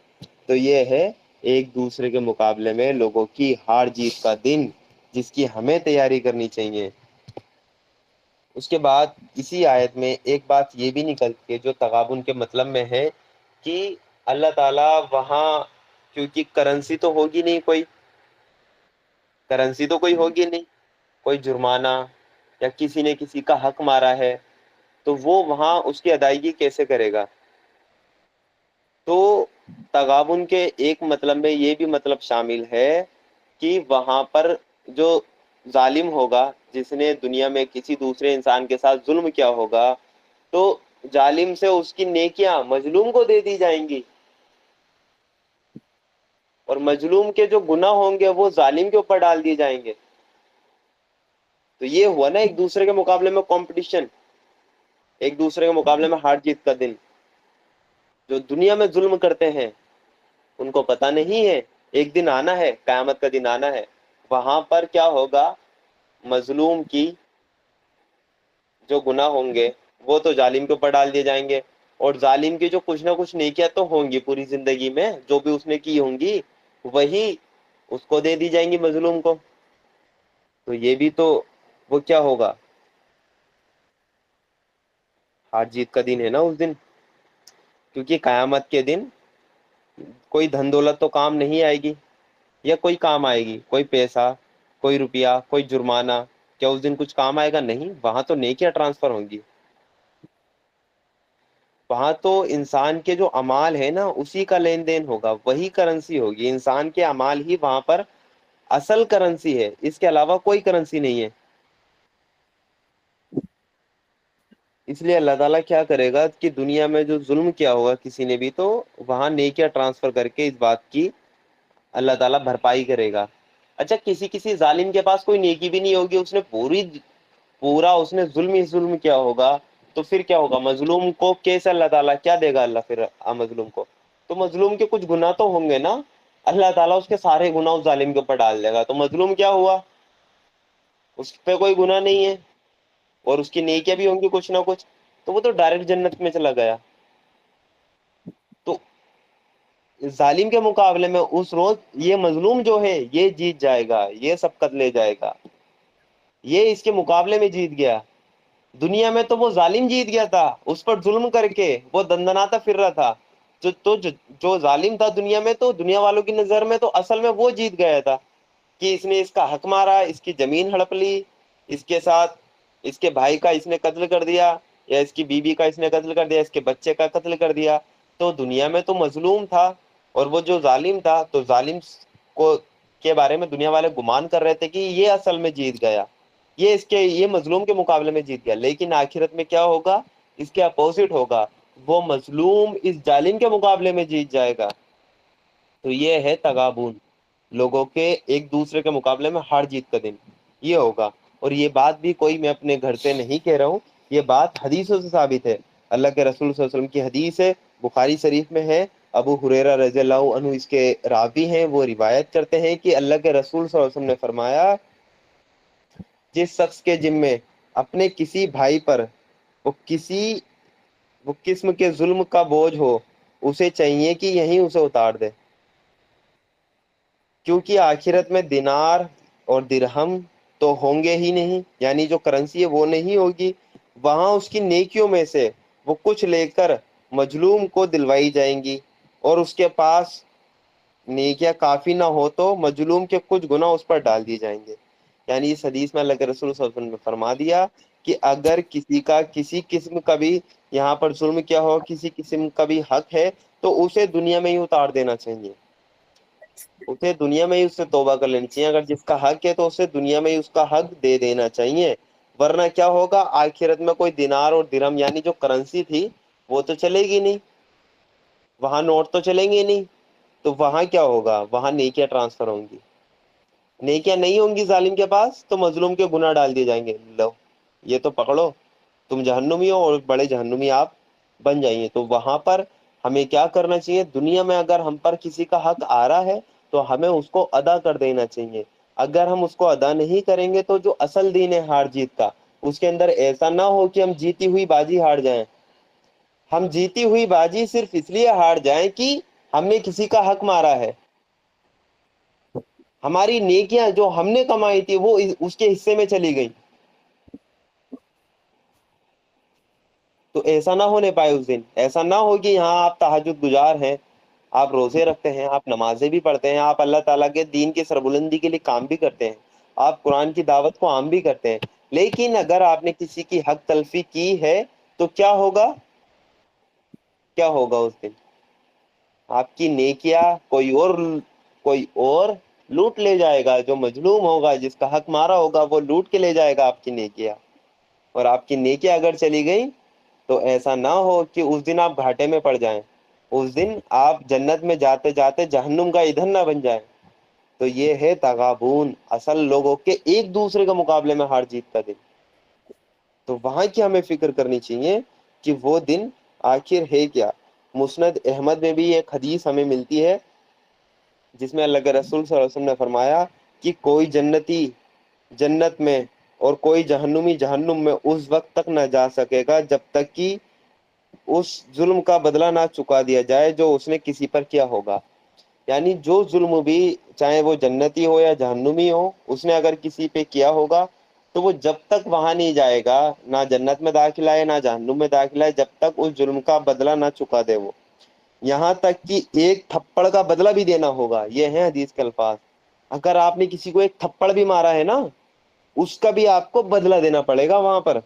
تو یہ ہے ایک دوسرے کے مقابلے میں لوگوں کی ہار جیت کا دن، جس کی ہمیں تیاری کرنی چاہیے۔ اس کے بعد اسی آیت میں ایک بات یہ بھی نکلتی ہے جو تغابن کے مطلب میں ہے، کہ اللہ تعالیٰ وہاں کیونکہ کرنسی تو ہوگی نہیں، کوئی کرنسی تو کوئی ہوگی نہیں، کوئی جرمانہ یا کسی نے کسی کا حق مارا ہے تو وہ وہاں اس کی ادائیگی کیسے کرے گا؟ تو تغابن کے ایک مطلب میں یہ بھی مطلب شامل ہے کہ وہاں پر جو ظالم ہوگا، جس نے دنیا میں کسی دوسرے انسان کے ساتھ ظلم کیا ہوگا، تو ظالم سے اس کی نیکیاں مظلوم کو دے دی جائیں گی، اور مظلوم کے جو گناہ ہوں گے وہ ظالم کے اوپر ڈال دیے جائیں گے۔ تو یہ ہوا نا ایک دوسرے کے مقابلے میں کمپٹیشن، ایک دوسرے کے مقابلے میں ہار جیت کا دن۔ جو دنیا میں ظلم کرتے ہیں ان کو پتہ نہیں ہے ایک دن آنا ہے، قیامت کا دن آنا ہے، وہاں پر کیا ہوگا، مظلوم کی جو گناہ ہوں گے وہ تو ظالم کے اوپر ڈال دیے جائیں گے، اور ظالم کی جو کچھ نہ کچھ نیکیاں تو ہوں گی پوری زندگی میں جو بھی اس نے کی ہوں گی، وہی اس کو دے دی جائیں گی مظلوم کو۔ تو یہ بھی تو وہ کیا ہوگا، ہار جیت کا دن ہے نا اس دن، کیونکہ قیامت کے دن کوئی دھن دولت تو کام نہیں آئے گی، یا کوئی کام آئے گی، کوئی پیسہ، کوئی روپیہ، کوئی جرمانہ، کیا اس دن کچھ کام آئے گا؟ نہیں، وہاں تو نیکیاں ٹرانسفر ہوں گی۔ وہاں تو انسان کے جو اعمال ہے نا اسی کا لین دین ہوگا، وہی کرنسی ہوگی، انسان کے اعمال ہی وہاں پر اصل کرنسی ہے، اس کے علاوہ کوئی کرنسی نہیں ہے۔ اس لیے اللہ تعالیٰ کیا کرے گا کہ دنیا میں جو ظلم کیا ہوگا کسی نے بھی، تو وہاں نیکیاں ٹرانسفر کر کے اس بات کی اللہ تعالیٰ بھرپائی کرے گا۔ اچھا، کسی کسی ظالم کے پاس کوئی نیکی بھی نہیں ہوگی، اس نے پورا اس نے ظلم ہی ظلم کیا ہوگا، تو پھر کیا ہوگا؟ مظلوم کو کیسے اللہ تعالیٰ کیا دے گا اللہ پھر مظلوم کو؟ تو مظلوم کے کچھ گناہ تو ہوں گے نا، اللہ تعالیٰ اس کے سارے گناہ اس ظالم کے اوپر ڈال دے گا، تو مظلوم کیا ہوا؟ اس پہ کوئی گناہ نہیں ہے، اور اس کی نیکیاں بھی ہوں گی کچھ نہ کچھ، تو وہ تو ڈائریکٹ جنت میں چلا گیا۔ تو ظالم کے مقابلے میں اس روز یہ مظلوم جو ہے یہ جیت جائے گا، یہ سبقت لے جائے گا، یہ اس کے مقابلے میں جیت گیا۔ دنیا میں تو وہ ظالم جیت گیا تھا، اس پر ظلم کر کے وہ دندناتا پھر رہا تھا، جو ظالم تھا دنیا میں، تو دنیا والوں کی نظر میں تو اصل میں وہ جیت گیا تھا، کہ اس نے اس کا حق مارا، اس کی زمین ہڑپ لی، اس کے ساتھ اس کے بھائی کا اس نے قتل کر دیا، یا اس کی بیوی کا اس نے قتل کر دیا، اس کے بچے کا قتل کر دیا۔ تو دنیا میں تو مظلوم تھا، اور وہ جو ظالم تھا تو ظالم کو کے بارے میں دنیا والے گمان کر رہے تھے کہ یہ اصل میں جیت گیا، یہ مظلوم کے مقابلے میں جیت گیا، لیکن آخرت میں کیا ہوگا؟ اس کے اپوزٹ ہوگا، وہ مظلوم اس ظالم کے مقابلے میں جیت جائے گا۔ تو یہ ہے تغابن، لوگوں کے ایک دوسرے کے مقابلے میں ہار جیت کا دن یہ ہوگا۔ اور یہ بات بھی کوئی میں اپنے گھر سے نہیں کہہ رہا ہوں، یہ بات حدیثوں سے ثابت ہے، اللہ کے رسول صلی اللہ علیہ وسلم کی حدیث ہے، بخاری شریف میں ہے، ابو ہریرہ رضی اللہ عنہ اس کے راوی ہیں، وہ روایت کرتے ہیں کہ اللہ کے رسول صلی اللہ علیہ وسلم نے فرمایا، جس شخص کے ذمے اپنے کسی بھائی پر وہ کسی وہ قسم کے ظلم کا بوجھ ہو، اسے چاہیے کہ یہیں اسے اتار دے، کیونکہ آخرت میں دینار اور درہم تو ہوں گے ہی نہیں، یعنی جو کرنسی ہے وہ نہیں ہوگی، وہاں اس کی نیکیوں میں سے وہ کچھ لے کر مظلوم کو دلوائی جائیں گی، اور اس کے پاس نیکیاں کافی نہ ہو تو مظلوم کے کچھ گناہ اس پر ڈال دیے جائیں گے۔ یعنی اس حدیث میں اللہ کے رسول صلی اللہ علیہ وسلم نے فرما دیا کہ اگر کسی کا کسی قسم کا بھی یہاں پر ظلم کیا ہو، کسی قسم کا بھی حق ہے، تو اسے دنیا میں ہی اتار دینا چاہیے، اسے دنیا میں ہی اس سے توبہ کر لینی چاہیے، اگر جس کا حق ہے تو اسے دنیا میں ہی اس کا حق دے دینا چاہیے، ورنہ کیا ہوگا؟ آخرت میں کوئی دینار اور درہم یعنی جو کرنسی تھی وہ تو چلے گی نہیں، وہاں نوٹ تو چلیں گے نہیں، تو وہاں کیا ہوگا؟ وہاں نیکیاں ٹرانسفر ہوں گی، نیکیاں نہیں ہوں گی ظالم کے پاس تو مظلوم کے گناہ ڈال دیے جائیں گے، لو یہ تو پکڑو، تم جہنمی ہو اور بڑے جہنمی آپ بن جائیے۔ تو وہاں پر ہمیں کیا کرنا چاہیے؟ دنیا میں اگر ہم پر کسی کا حق آ رہا ہے تو ہمیں اس کو ادا کر دینا چاہیے، اگر ہم اس کو ادا نہیں کریں گے تو جو اصل دین ہے ہار جیت کا، اس کے اندر ایسا نہ ہو کہ ہم جیتی ہوئی بازی ہار جائیں، ہم جیتی ہوئی بازی صرف اس لیے ہار جائیں کہ ہم نے کسی کا حق مارا ہے، ہماری نیکیاں جو ہم نے کمائی تھی وہ اس کے حصے میں چلی گئی، تو ایسا نہ ہونے پائے اس دن، ایسا نہ ہو کہ یہاں آپ تہجد گزار ہیں، آپ روزے رکھتے ہیں، آپ نمازیں بھی پڑھتے ہیں، آپ اللہ تعالیٰ کے دین کی سربلندی کے لیے کام بھی کرتے ہیں، آپ قرآن کی دعوت کو عام بھی کرتے ہیں، لیکن اگر آپ نے کسی کی حق تلفی کی ہے تو کیا ہوگا؟ کیا ہوگا اس دن؟ آپ کی نیکیاں کوئی اور لوٹ لے جائے گا، جو مظلوم ہوگا، جس کا حق مارا ہوگا، وہ لوٹ کے لے جائے گا آپ کی نیکیاں، اور آپ کی نیکیاں اگر چلی گئی تو ایسا نہ ہو کہ اس دن آپ گھاٹے میں پڑ جائیں، اس دن آپ جنت میں جاتے جاتے جہنم کا ایندھن نہ بن جائیں۔ تو یہ ہے تغابن، اصل لوگوں کے ایک دوسرے کے مقابلے میں ہار جیت کا دن۔ تو وہاں کی ہمیں فکر کرنی چاہیے کہ وہ دن آخر ہے کیا۔ مسند احمد میں بھی ایک حدیث ہمیں ملتی ہے جس میں اللہ کے رسول صلی اللہ علیہ وسلم نے فرمایا کہ کوئی جنتی جنت میں اور کوئی جہنمی جہنم میں اس وقت تک نہ جا سکے گا جب تک کہ اس ظلم کا بدلہ نہ چکا دیا جائے جو اس نے کسی پر کیا ہوگا۔ یعنی جو ظلم بھی، چاہے وہ جنتی ہو یا جہنمی ہو، اس نے اگر کسی پہ کیا ہوگا تو وہ جب تک وہاں نہیں جائے گا، نہ جنت میں داخل آئے نہ جہنم میں داخل آئے، جب تک اس جرم کا بدلہ نہ چکا دے وہ، یہاں تک کہ ایک تھپڑ کا بدلہ بھی دینا ہوگا۔ یہ ہے حدیث کے الفاظ۔ اگر آپ نے کسی کو ایک تھپڑ بھی مارا ہے نا، اس کا بھی آپ کو بدلہ دینا پڑے گا وہاں پر،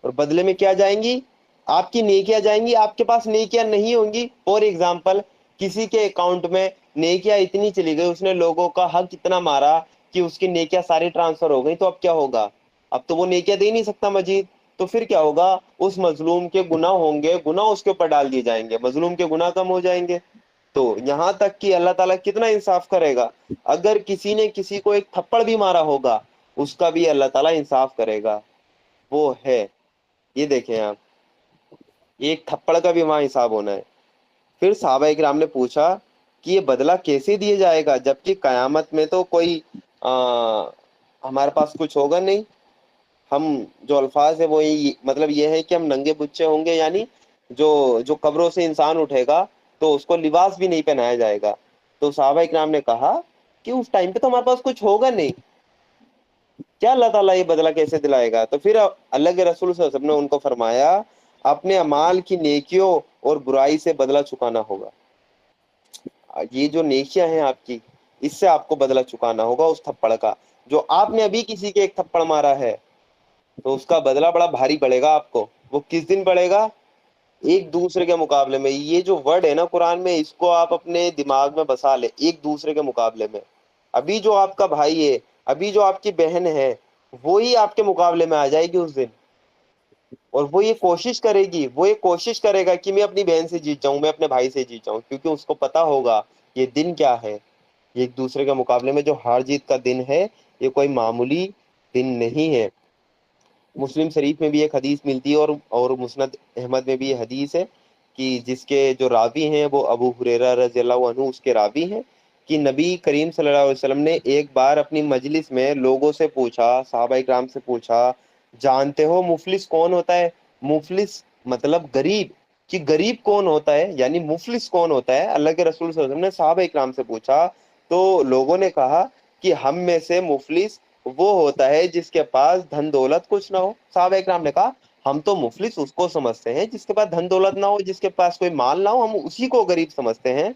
اور بدلے میں کیا جائیں گی؟ آپ کی نیکیاں جائیں گی۔ آپ کے پاس نیکیاں نہیں ہوں گی، فور ایگزامپل کسی کے اکاؤنٹ میں نیکیاں اتنی چلی گئی، اس نے لوگوں کا حق اتنا مارا کہ اس کی نیکیاں ساری ٹرانسفر ہو گئی، تو اب کیا ہوگا؟ اب تو وہ نیکیاں دے نہیں سکتا مجید، تو پھر کیا ہوگا؟ اس مظلوم کے گناہ ہوں گے، گناہ اس کے اوپر ڈال دیے جائیں گے، مظلوم کے گناہ کم ہو جائیں گے۔ تو یہاں تک کہ اللہ تعالیٰ کتنا انصاف کرے گا، اگر کسی نے کسی کو ایک تھپڑ بھی مارا ہوگا اس کا بھی اللہ تعالیٰ انصاف کرے گا۔ وہ ہے، یہ دیکھیں آپ، ایک تھپڑ کا بھی وہاں حساب ہونا ہے۔ پھر صحابہ کرام نے پوچھا کہ یہ بدلہ کیسے دیا جائے گا، جبکہ قیامت میں تو کوئی ہمارے پاس کچھ ہوگا نہیں، ہم جو الفاظ ہے وہ مطلب یہ ہے کہ ہم ننگے بچے ہوں گے، یعنی جو جو قبروں سے انسان اٹھے گا تو اس کو لباس بھی نہیں پہنایا جائے گا۔ تو صحابہ کرام نے کہا کہ اس ٹائم پہ تو ہمارے پاس کچھ ہوگا نہیں، کیا اللہ تعالیٰ یہ بدلہ کیسے دلائے گا؟ تو پھر اللہ کے رسول صلی اللہ علیہ وسلم نے ان کو فرمایا اپنے اعمال کی نیکیوں اور برائی سے بدلہ چکانا ہوگا۔ یہ جو نیکیاں ہیں آپ کی، اس سے آپ کو بدلہ چکانا ہوگا اس تھپڑ کا۔ جو آپ نے ابھی کسی کے ایک تھپڑ مارا ہے تو اس کا بدلہ بڑا بھاری پڑے گا آپ کو۔ وہ کس دن پڑے گا؟ ایک دوسرے کے مقابلے میں۔ یہ جو ورڈ ہے نا قرآن میں، اس کو آپ اپنے دماغ میں بسا لیں، ایک دوسرے کے مقابلے میں۔ ابھی جو آپ کا بھائی ہے، ابھی جو آپ کی بہن ہے، وہی آپ کے مقابلے میں آ جائے گی اس دن، اور وہ یہ کوشش کرے گی، وہ یہ کوشش کرے گا کہ میں اپنی بہن سے جیت جاؤں، میں اپنے بھائی سے جیت جاؤں، کیونکہ اس کو پتا ہوگا یہ دن کیا ہے۔ ایک دوسرے کے مقابلے میں جو ہار جیت کا دن ہے، یہ کوئی معمولی دن نہیں ہے۔ مسلم شریف میں بھی ایک حدیث ملتی ہے، اور مسند احمد میں بھی یہ حدیث ہے کہ جس کے جو راوی ہیں وہ ابو ہریرہ رضی اللہ عنہ اس کے راوی ہیں، کہ نبی کریم صلی اللہ علیہ وسلم نے ایک بار اپنی مجلس میں لوگوں سے پوچھا، صحابہ کرام سے پوچھا، جانتے ہو مفلس کون ہوتا ہے؟ مفلس مطلب غریب، کہ غریب کون ہوتا ہے، یعنی مفلس کون ہوتا ہے؟ اللہ کے رسول صلی اللہ علیہ وسلم نے صحابہ کرام سے پوچھا، تو لوگوں نے کہا کہ ہم میں سے مفلس وہ ہوتا ہے جس کے پاس دھن دولت کچھ نہ ہو۔ صحابہ کرام نے کہا ہم تو مفلس اس کو سمجھتے ہیں جس کے پاس دھن دولت نہ ہو، جس کے پاس کوئی مال نہ ہو، ہم اسی کو غریب سمجھتے ہیں۔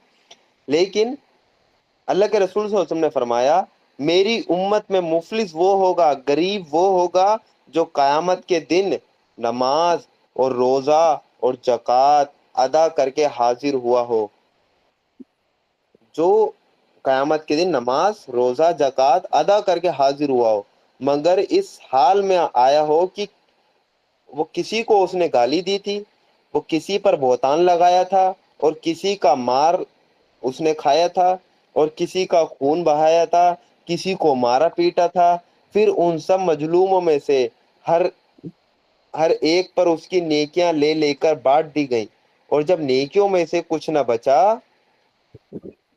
لیکن اللہ کے رسول صلی اللہ علیہ وسلم نے فرمایا میری امت میں مفلس وہ ہوگا، غریب وہ ہوگا جو قیامت کے دن نماز اور روزہ اور زکوٰۃ ادا کر کے حاضر ہوا ہو۔ جو قیامت کے دن نماز روزہ زکوٰۃ ادا کر کے حاضر ہوا ہو، مگر اس حال میں آیا ہو کہ وہ کسی کو اس نے گالی دی تھی، وہ کسی پر بہتان لگایا تھا، اور کسی کا مار اس نے کھایا تھا، اور کسی کا خون بہایا تھا، کسی کو مارا پیٹا تھا، پھر ان سب مظلوموں میں سے ہر ہر ایک پر اس کی نیکیاں لے لے کر بانٹ دی گئیں، اور جب نیکیوں میں سے کچھ نہ بچا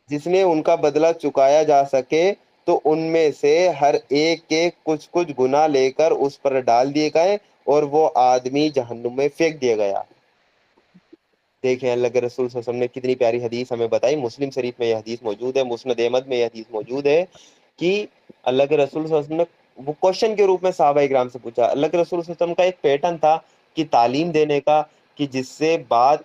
جس نے ان کا بدلہ چکایا جا سکے، تو ان میں سے ہر ایک کے کچھ کچھ گناہ لے کر اس پر ڈال دیے گئے، اور وہ آدمی جہنم میں پھینک دیا گیا۔ دیکھیں اللہ کے رسول صلی اللہ علیہ وسلم نے کتنی پیاری حدیث ہمیں بتائی۔ مسلم شریف میں یہ حدیث موجود ہے، مسند احمد میں یہ حدیث موجود ہے کہ اللہ کے رسول صلی اللہ علیہ وسلم نے وہ کوشچن کے روپ میں صحابہ اکرام سے پوچھا۔ اللہ کے رسول صلی اللہ علیہ وسلم کا ایک پیٹرن تھا کہ تعلیم دینے کا، کہ جس سے بات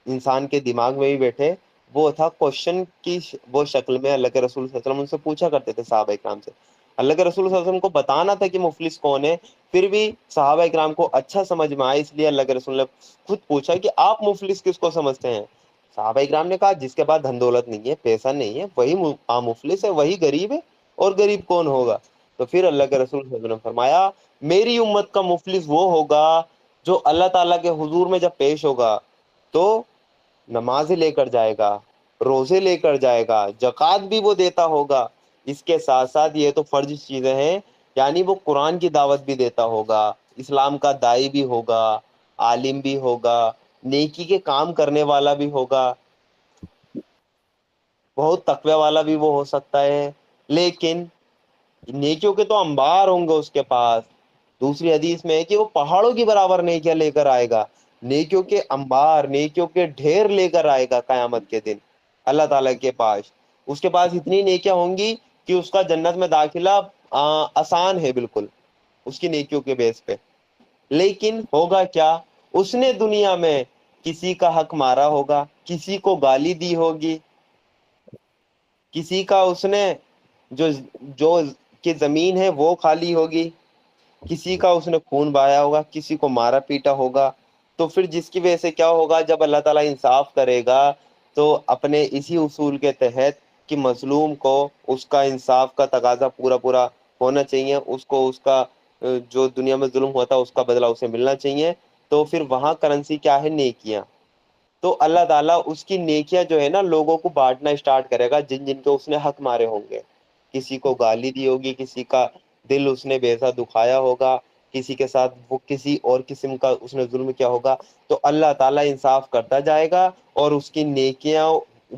انسان کے دماغ میں بھی بیٹھے، وہ تھا کوشچن کی وہ شکل میں اللہ کے رسول صلی اللہ علیہ وسلم ان سے پوچھا کرتے تھے صحابہ اکرام سے. اللہ کے رسول صلی اللہ علیہ وسلم کو بتانا تھا کہ مفلس کون ہے، پھر بھی صحابہ اکرام کو اچھا سمجھ میں آیا، اس لیے اللہ کے رسول نے خود پوچھا کہ آپ مفلس کس کو سمجھتے ہیں. صحابہ اکرام نے کہا جس کے پاس دھن دولت نہیں ہے، پیسہ نہیں ہے، وہی مفلس ہے، وہی غریب ہے. اور غریب کون ہوگا؟ تو پھر اللہ کے رسول صلی اللہ علیہ وسلم نے فرمایا میری امت کا مفلس وہ ہوگا جو اللہ تعالیٰ کے حضور میں جب پیش ہوگا تو نمازیں لے کر جائے گا، روزے لے کر جائے گا، زکوٰۃ بھی وہ دیتا ہوگا، اس کے ساتھ ساتھ یہ تو فرض چیزیں ہیں، یعنی وہ قرآن کی دعوت بھی دیتا ہوگا، اسلام کا داعی بھی ہوگا، عالم بھی ہوگا، نیکی کے کام کرنے والا بھی ہوگا، بہت تقوی والا بھی وہ ہو سکتا ہے. لیکن نیکیوں کے تو انبار ہوں گے اس کے پاس. دوسری حدیث میں ہے کہ وہ پہاڑوں کی برابر نیکیاں لے کر آئے گا، نیکیوں کے انبار، نیکیوں کے ڈھیر لے کر آئے گا قیامت کے دن اللہ تعالیٰ کے پاس. اس کے پاس اتنی نیکیاں ہوں گی کہ اس کا جنت میں داخلہ آسان ہے بالکل اس کی نیکیوں کے بیس پہ. لیکن ہوگا کیا؟ اس نے دنیا میں کسی کا حق مارا ہوگا، کسی کو گالی دی ہوگی، کسی کا اس نے جو جو کی زمین ہے وہ خالی ہوگی، کسی کا اس نے خون بہایا ہوگا، کسی کو مارا پیٹا ہوگا. تو پھر جس کی وجہ سے کیا ہوگا، جب اللہ تعالیٰ انصاف کرے گا تو اپنے اسی اصول کے تحت کہ مظلوم کو اس کا انصاف کا تقاضا پورا پورا ہونا چاہیے، اس کو اس کا جو دنیا میں ظلم ہوا تھا اس کا بدلہ اسے ملنا چاہیے. تو پھر وہاں کرنسی کیا ہے؟ نیکیاں. تو اللہ تعالیٰ اس کی نیکیاں جو ہے نا لوگوں کو بانٹنا اسٹارٹ کرے گا جن جن کو اس نے حق مارے ہوں گے. کسی کو گالی دی ہوگی، کسی کا دل اس نے بے حساب دکھایا ہوگا، کسی کے ساتھ وہ کسی اور قسم کا اس نے ظلم کیا ہوگا، تو اللہ تعالیٰ انصاف کرتا جائے گا اور اس کی نیکیاں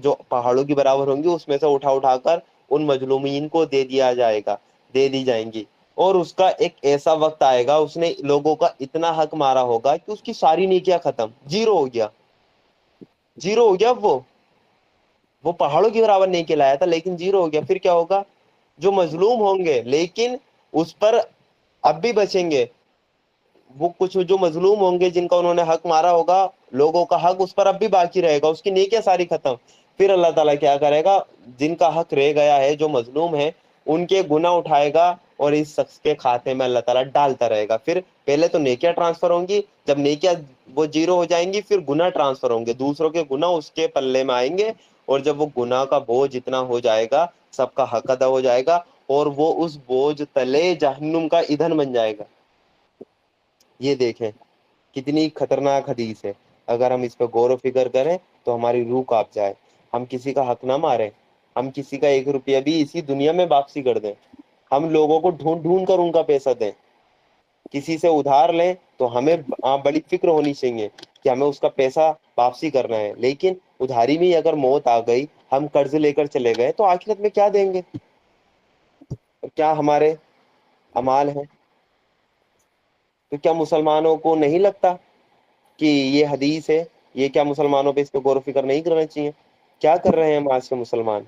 جو پہاڑوں کی برابر ہوں گی اس میں سے اٹھا اٹھا کر ان مظلومین کو دے دیا جائے گا، دے دی جائیں گی. اور اس کا ایک ایسا وقت آئے گا اس نے لوگوں کا اتنا حق مارا ہوگا کہ اس کی ساری نیکیاں ختم، زیرو ہو گیا، زیرو ہو گیا. وہ پہاڑوں کی برابر نہیں کہلایا تھا لیکن زیرو ہو گیا. پھر کیا ہوگا؟ جو مظلوم ہوں گے لیکن اس پر اب بھی بچیں گے، وہ کچھ جو مظلوم ہوں گے جن کا انہوں نے حق مارا ہوگا، لوگوں کا حق اس پر اب بھی باقی رہے گا، اس کی نیکیاں ساری ختم. پھر اللہ تعالیٰ کیا کرے گا؟ جن کا حق رہ گیا ہے، جو مظلوم ہے، ان کے گناہ اٹھائے گا اور اس شخص کے کھاتے میں اللہ تعالیٰ ڈالتا رہے گا. پھر پہلے تو نیکیاں ٹرانسفر ہوں گی، جب نیکیاں وہ زیرو ہو جائیں گی پھر گناہ ٹرانسفر ہوں گے، دوسروں کے گناہ اس کے پلے میں آئیں گے. اور جب وہ گناہ کا بوجھ اتنا ہو جائے گا، سب کا حق ادا ہو جائے گا اور وہ اس بوجھ تلے جہنم کا ایندھن بن جائے گا. یہ دیکھیں کتنی خطرناک حدیث ہے. اگر ہم اس پہ غور و فکر کریں تو ہماری روح کانپ جائے. ہم کسی کا حق نہ ماریں، ہم کسی کا ایک روپیہ بھی اسی دنیا میں واپسی کر دیں، ہم لوگوں کو ڈھونڈ ڈھونڈ کر ان کا پیسہ دیں، کسی سے ادھار لیں تو ہمیں بڑی فکر ہونی چاہیے کہ ہمیں اس کا پیسہ واپسی کرنا ہے. لیکن ادھاری میں اگر موت آ گئی، ہم قرض لے کر چلے گئے تو آخرت میں کیا دیں گے؟ کیا ہمارے اعمال ہیں؟ تو کیا مسلمانوں کو نہیں لگتا کہ یہ حدیث ہے؟ یہ کیا مسلمانوں پہ اس پہ غور و فکر نہیں کرنا چاہیے؟ کیا کر رہے ہیں ہم آج کے مسلمان؟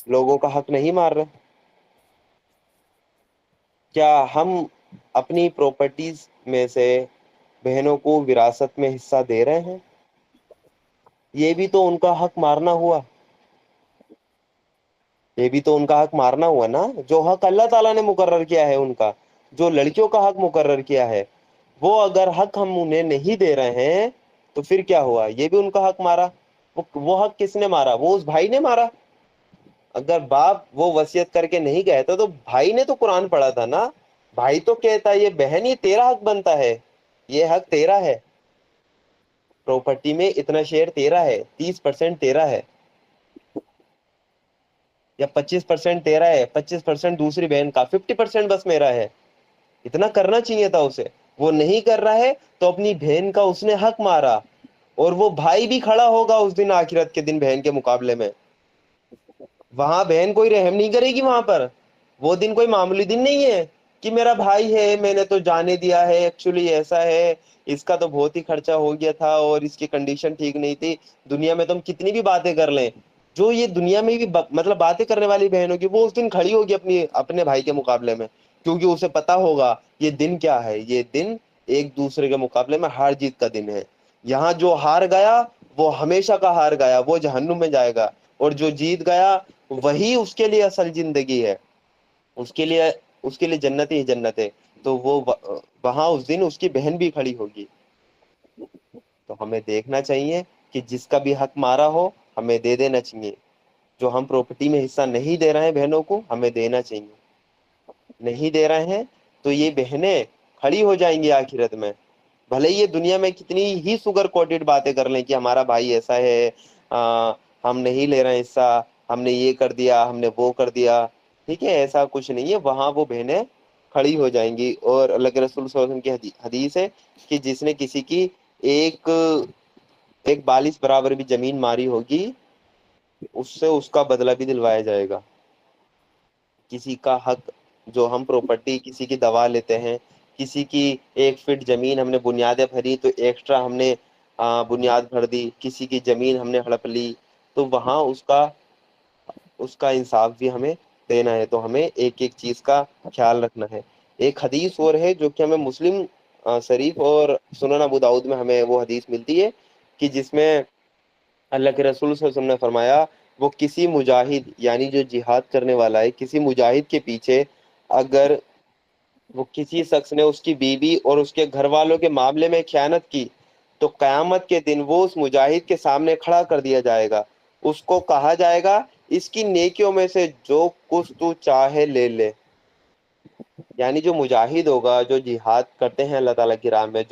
لوگوں کا حق نہیں مار رہے. کیا ہم اپنی پراپرٹیز میں سے بہنوں کو وراثت میں حصہ دے رہے ہیں؟ یہ بھی تو ان کا حق مارنا ہوا. یہ بھی تو ان کا حق مارنا ہوا نا. جو حق اللہ تعالیٰ نے مقرر کیا ہے ان کا، جو لڑکیوں کا حق مقرر کیا ہے، وہ اگر حق ہم انہیں نہیں دے رہے ہیں تو پھر کیا ہوا؟ یہ بھی ان کا حق مارا. وہ حق کس نے مارا؟ وہ اس بھائی نے مارا. اگر باپ وہ وصیت کر کے نہیں گئے تھے تو بھائی نے تو قرآن پڑھا تھا نا. بھائی تو کہتا ہے یہ بہن یہ تیرا حق بنتا ہے، یہ حق تیرا ہے، پراپرٹی میں اتنا شیئر تیرا ہے، 30% تیرا ہے، یا 25% تیرا ہے، 25% دوسری بہن کا، 50% بس میرا ہے. اتنا کرنا چاہیے تھا اسے. وہ نہیں کر رہا ہے تو اپنی بہن کا اس نے حق مارا. اور وہ بھائی بھی کھڑا ہوگا اس دن آخرت کے دن بہن کے مقابلے میں. وہاں بہن کوئی رحم نہیں کرے گی. وہاں پر وہ دن کوئی معمولی دن نہیں ہے کہ میرا بھائی ہے میں نے تو جانے دیا ہے، ایکچولی ایسا ہے اس کا تو بہت ہی خرچہ ہو گیا تھا اور اس کی کنڈیشن ٹھیک نہیں تھی. دنیا میں تو ہم کتنی بھی باتیں کر لیں، جو یہ دنیا میں بھی مطلب باتیں کرنے والی بہن ہوگی وہ اس دن کھڑی ہوگی اپنے بھائی کے مقابلے میں، کیونکہ اسے پتا ہوگا یہ دن کیا ہے. یہ دن ایک دوسرے کے مقابلے میں ہار جیت کا دن ہے. یہاں جو ہار گیا وہ ہمیشہ کا ہار گیا، وہ جہنم میں جائے گا، اور جو جیت گیا وہی اس کے لیے اصل زندگی ہے، اس کے لیے جنت ہی جنت ہے۔ تو وہ وہاں اس دن اس کی بہن بھی کھڑی ہوگی۔ تو ہمیں دیکھنا چاہیے کہ جس کا بھی حق مارا ہو ہمیں دے دینا چاہیے، جو ہم پراپرٹی میں حصہ نہیں دے رہے ہیں بہنوں کو ہمیں دینا چاہیے، نہیں دے رہے ہیں تو یہ بہنیں کھڑی ہو جائیں گی آخرت میں، بھلے یہ دنیا میں کتنی ہی سگر کوٹڈ باتیں کر لیں کہ ہمارا بھائی ایسا ہے، ہم نہیں لے رہے حصہ، ہم نے یہ کر دیا، ہم نے وہ کر دیا، ٹھیک ہے، ایسا کچھ نہیں ہے، وہاں وہ بہنیں کھڑی ہو جائیں گی۔ اور اللہ کے رسول صلی اللہ علیہ وسلم کی حدیث ہے کہ جس نے کسی کی ایک ایک بالش برابر بھی زمین ماری ہوگی اس سے اس کا بدلہ بھی دلوایا جائے گا۔ کسی کا حق، جو ہم پراپرٹی کسی کی دوا لیتے ہیں، کسی کی 1 فٹ زمین ہم نے بنیادیں بھری تو ایکسٹرا ہم نے بنیاد بھر دی، کسی کی زمین ہم نے ہڑپ لی، تو وہاں اس کا انصاف بھی ہمیں دینا ہے، تو ہمیں ایک ایک چیز کا خیال رکھنا ہے۔ ایک حدیث اور ہے جو کہ ہمیں مسلم شریف اور سنن ابو داؤد میں ہمیں وہ حدیث ملتی ہے کہ جس میں اللہ کے رسول صلی اللہ علیہ وسلم نے فرمایا وہ کسی مجاہد یعنی جو جہاد کرنے والا ہے، کسی مجاہد کے پیچھے اگر وہ کسی شخص نے اس کی بیوی اور اس کے گھر والوں کے معاملے میں خیانت کی تو قیامت کے دن وہ اس مجاہد کے سامنے کھڑا کر دیا جائے گا، اس کو کہا جائے گا اس کی نیکیوں میں سے جو کچھ تو چاہے لے لے۔ یعنی جو مجاہد ہوگا، جو جہاد کرتے ہیں اللہ تعالیٰ کی راہ میں،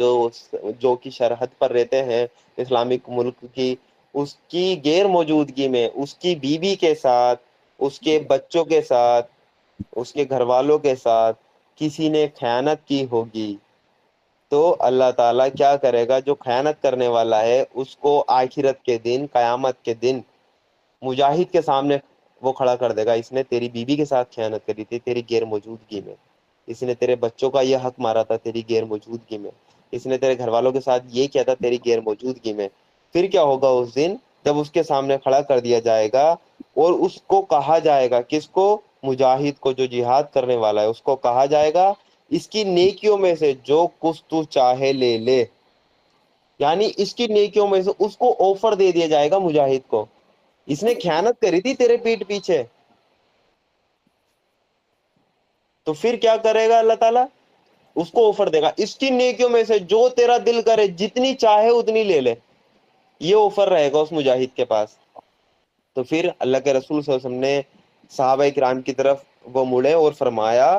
جو کی سرحد پر رہتے ہیں اسلامک ملک کی، اس کی غیر موجودگی میں اس کی بیوی کے ساتھ، اس کے بچوں کے ساتھ، اس کے گھر والوں کے ساتھ کسی نے خیانت کی ہوگی تو اللہ تعالیٰ کیا کرے گا، جو خیانت کرنے والا ہے اس کو آخرت کے دن، قیامت کے دن مجاہد کے سامنے وہ کھڑا کر دے گا، اس نے تیری بیوی کے ساتھ خیانت کری تھی تیری غیر موجودگی میں، اس نے تیرے بچوں کا یہ حق مارا تھا تیری غیر موجودگی میں، اس نے تیرے گھر والوں کے ساتھ یہ کیا تھا تیری غیر موجودگی میں۔ پھر کیا ہوگا اس دن جب اس کے سامنے کھڑا کر دیا جائے گا اور اس کو کہا جائے گا، کس کو؟ مجاہد کو، جو جہاد کرنے والا ہے، اس کو کہا جائے گا اس کی نیکیوں میں سے جو کچھ تو چاہے لے لے۔ یعنی اس کی نیکیوں میں سے اس کو آفر دے دیا جائے گا مجاہد کو، اس نے خیانت کری تھی تیرے پیٹ پیچھے، تو پھر کیا کرے گا اللہ تعالیٰ؟ اس کو آفر دے گا اس کی نیکیوں میں سے جو تیرا دل کرے جتنی چاہے اتنی لے لے، یہ آفر رہے گا اس مجاہد کے پاس۔ تو پھر اللہ کے رسول صلی اللہ علیہ وسلم نے صحابہ کرام کی طرف وہ مڑے اور فرمایا،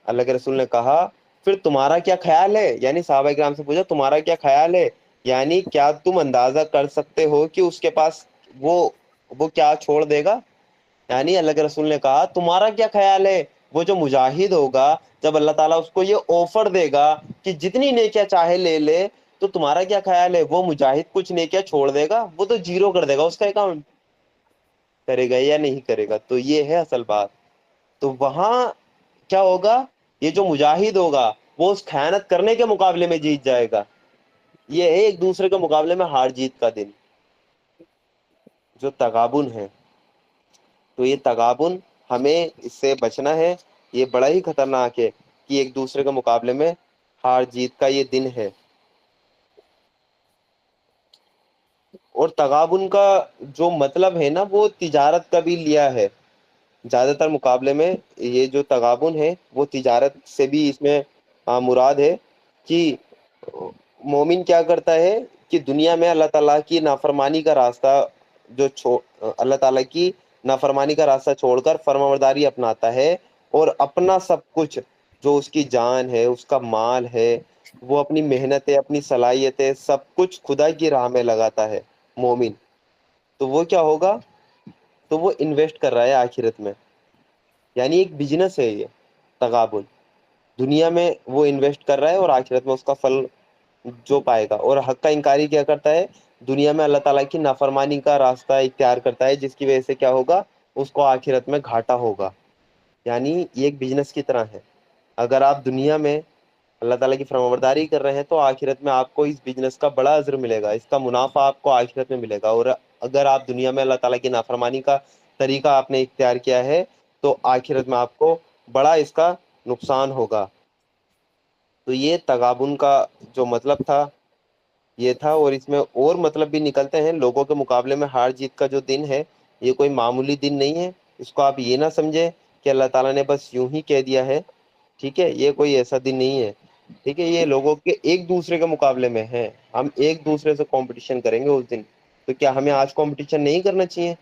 اللہ کے رسول نے کہا پھر تمہارا کیا خیال ہے، یعنی صحابہ کرام سے پوچھا تمہارا کیا خیال ہے، یعنی کیا تم اندازہ کر سکتے ہو کہ اس کے پاس وہ کیا چھوڑ دے گا؟ یعنی اللہ کے رسول نے کہا تمہارا کیا خیال ہے، وہ جو مجاہد ہوگا جب اللہ تعالیٰ اس کو یہ آفر دے گا کہ جتنی نیکیاں چاہے لے لے، تو تمہارا کیا خیال ہے وہ مجاہد کچھ نیکیاں چھوڑ دے گا؟ وہ تو زیرو کر دے گا اس کا اکاؤنٹ، کرے گا یا نہیں کرے گا؟ تو یہ ہے اصل بات۔ تو وہاں کیا ہوگا، یہ جو مجاہد ہوگا وہ اس خیانت کرنے کے مقابلے میں جیت جائے گا، یہ ہے ایک دوسرے کے مقابلے میں ہار جیت کا دن، جو تغابن ہے۔ تو یہ تغابن ہمیں اس سے بچنا ہے، یہ بڑا ہی خطرناک ہے کہ ایک دوسرے کے مقابلے میں ہار جیت کا یہ دن ہے۔ اور تغابن کا جو مطلب ہے نا وہ تجارت کا بھی لیا ہے، زیادہ تر مقابلے میں یہ جو تغابن ہے وہ تجارت سے بھی اس میں مراد ہے کہ مومن کیا کرتا ہے کہ دنیا میں اللہ تعالیٰ کی نافرمانی کا راستہ اللہ تعالیٰ کی نافرمانی کا راستہ چھوڑ کر فرمانبرداری اپناتا ہے، اور اپنا سب کچھ جو اس کی جان ہے، اس کا مال ہے، وہ اپنی محنتیں، اپنی صلاحیتیں، سب کچھ خدا کی راہ میں لگاتا ہے مومن، تو وہ کیا ہوگا، تو وہ انویسٹ کر رہا ہے آخرت میں، یعنی ایک بزنس ہے یہ تغابن، دنیا میں وہ انویسٹ کر رہا ہے اور آخرت میں اس کا پھل جو پائے گا۔ اور حق کا انکاری کیا کرتا ہے، دنیا میں اللہ تعالیٰ کی نافرمانی کا راستہ اختیار کرتا ہے، جس کی وجہ سے کیا ہوگا، اس کو آخرت میں گھاٹا ہوگا۔ یعنی یہ ایک بزنس کی طرح ہے، اگر آپ دنیا میں اللہ تعالیٰ کی فرمانبرداری کر رہے ہیں تو آخرت میں آپ کو اس بزنس کا بڑا اجر ملے گا، اس کا منافع آپ کو آخرت میں ملے گا۔ اور اگر آپ دنیا میں اللہ تعالیٰ کی نافرمانی کا طریقہ آپ نے اختیار کیا ہے تو آخرت میں آپ کو بڑا اس کا نقصان ہوگا۔ تو یہ تغابن کا جو مطلب تھا یہ تھا، اور اس میں اور مطلب بھی نکلتے ہیں لوگوں کے مقابلے میں ہار جیت کا جو دن ہے یہ کوئی معمولی دن نہیں ہے. اس کو آپ یہ نہ سمجھے کہ اللہ تعالیٰ نے بس یوں ہی کہہ دیا ہے. ٹھیک ہے، یہ کوئی ایسا دن نہیں ہے. ٹھیک ہے، یہ لوگوں کے ایک دوسرے کے مقابلے میں ہے. ہم ایک دوسرے سے کمپٹیشن کریں گے اس دن. تو کیا ہمیں آج کمپٹیشن نہیں کرنا چاہیے؟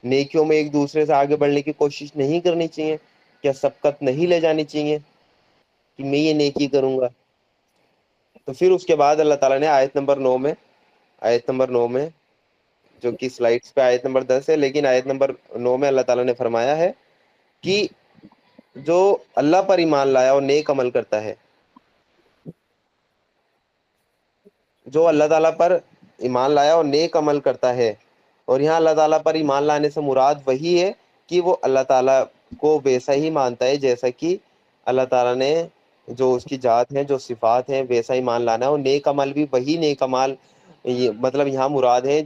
نیکیوں میں ایک دوسرے سے آگے بڑھنے کی کوشش نہیں کرنی چاہیے؟ کیا سبقت نہیں لے جانی چاہیے کہ میں یہ نیکی کروں گا؟ تو پھر اس کے بعد اللہ تعالیٰ نے آیت نمبر 9 میں جو کہ سلائڈس پہ آیت نمبر 10 ہے، لیکن آیت نمبر 9 میں اللہ تعالیٰ نے فرمایا ہے کہ جو اللہ پر ایمان لایا اور نیک عمل کرتا ہے، جو اللہ تعالیٰ پر ایمان لایا اور نیک عمل کرتا ہے. اور یہاں اللہ تعالیٰ پر ایمان لانے سے مراد وہی ہے کہ وہ اللہ تعالیٰ کو ویسا ہی مانتا ہے جیسا کہ اللہ تعالیٰ نے جو اس کی ذات ہے، جو صفات ہیں، ویسا ہی مان لانا ہے. اور نیک عمل بھی وہی نیک عمل، یہ مطلب یہاں مراد ہے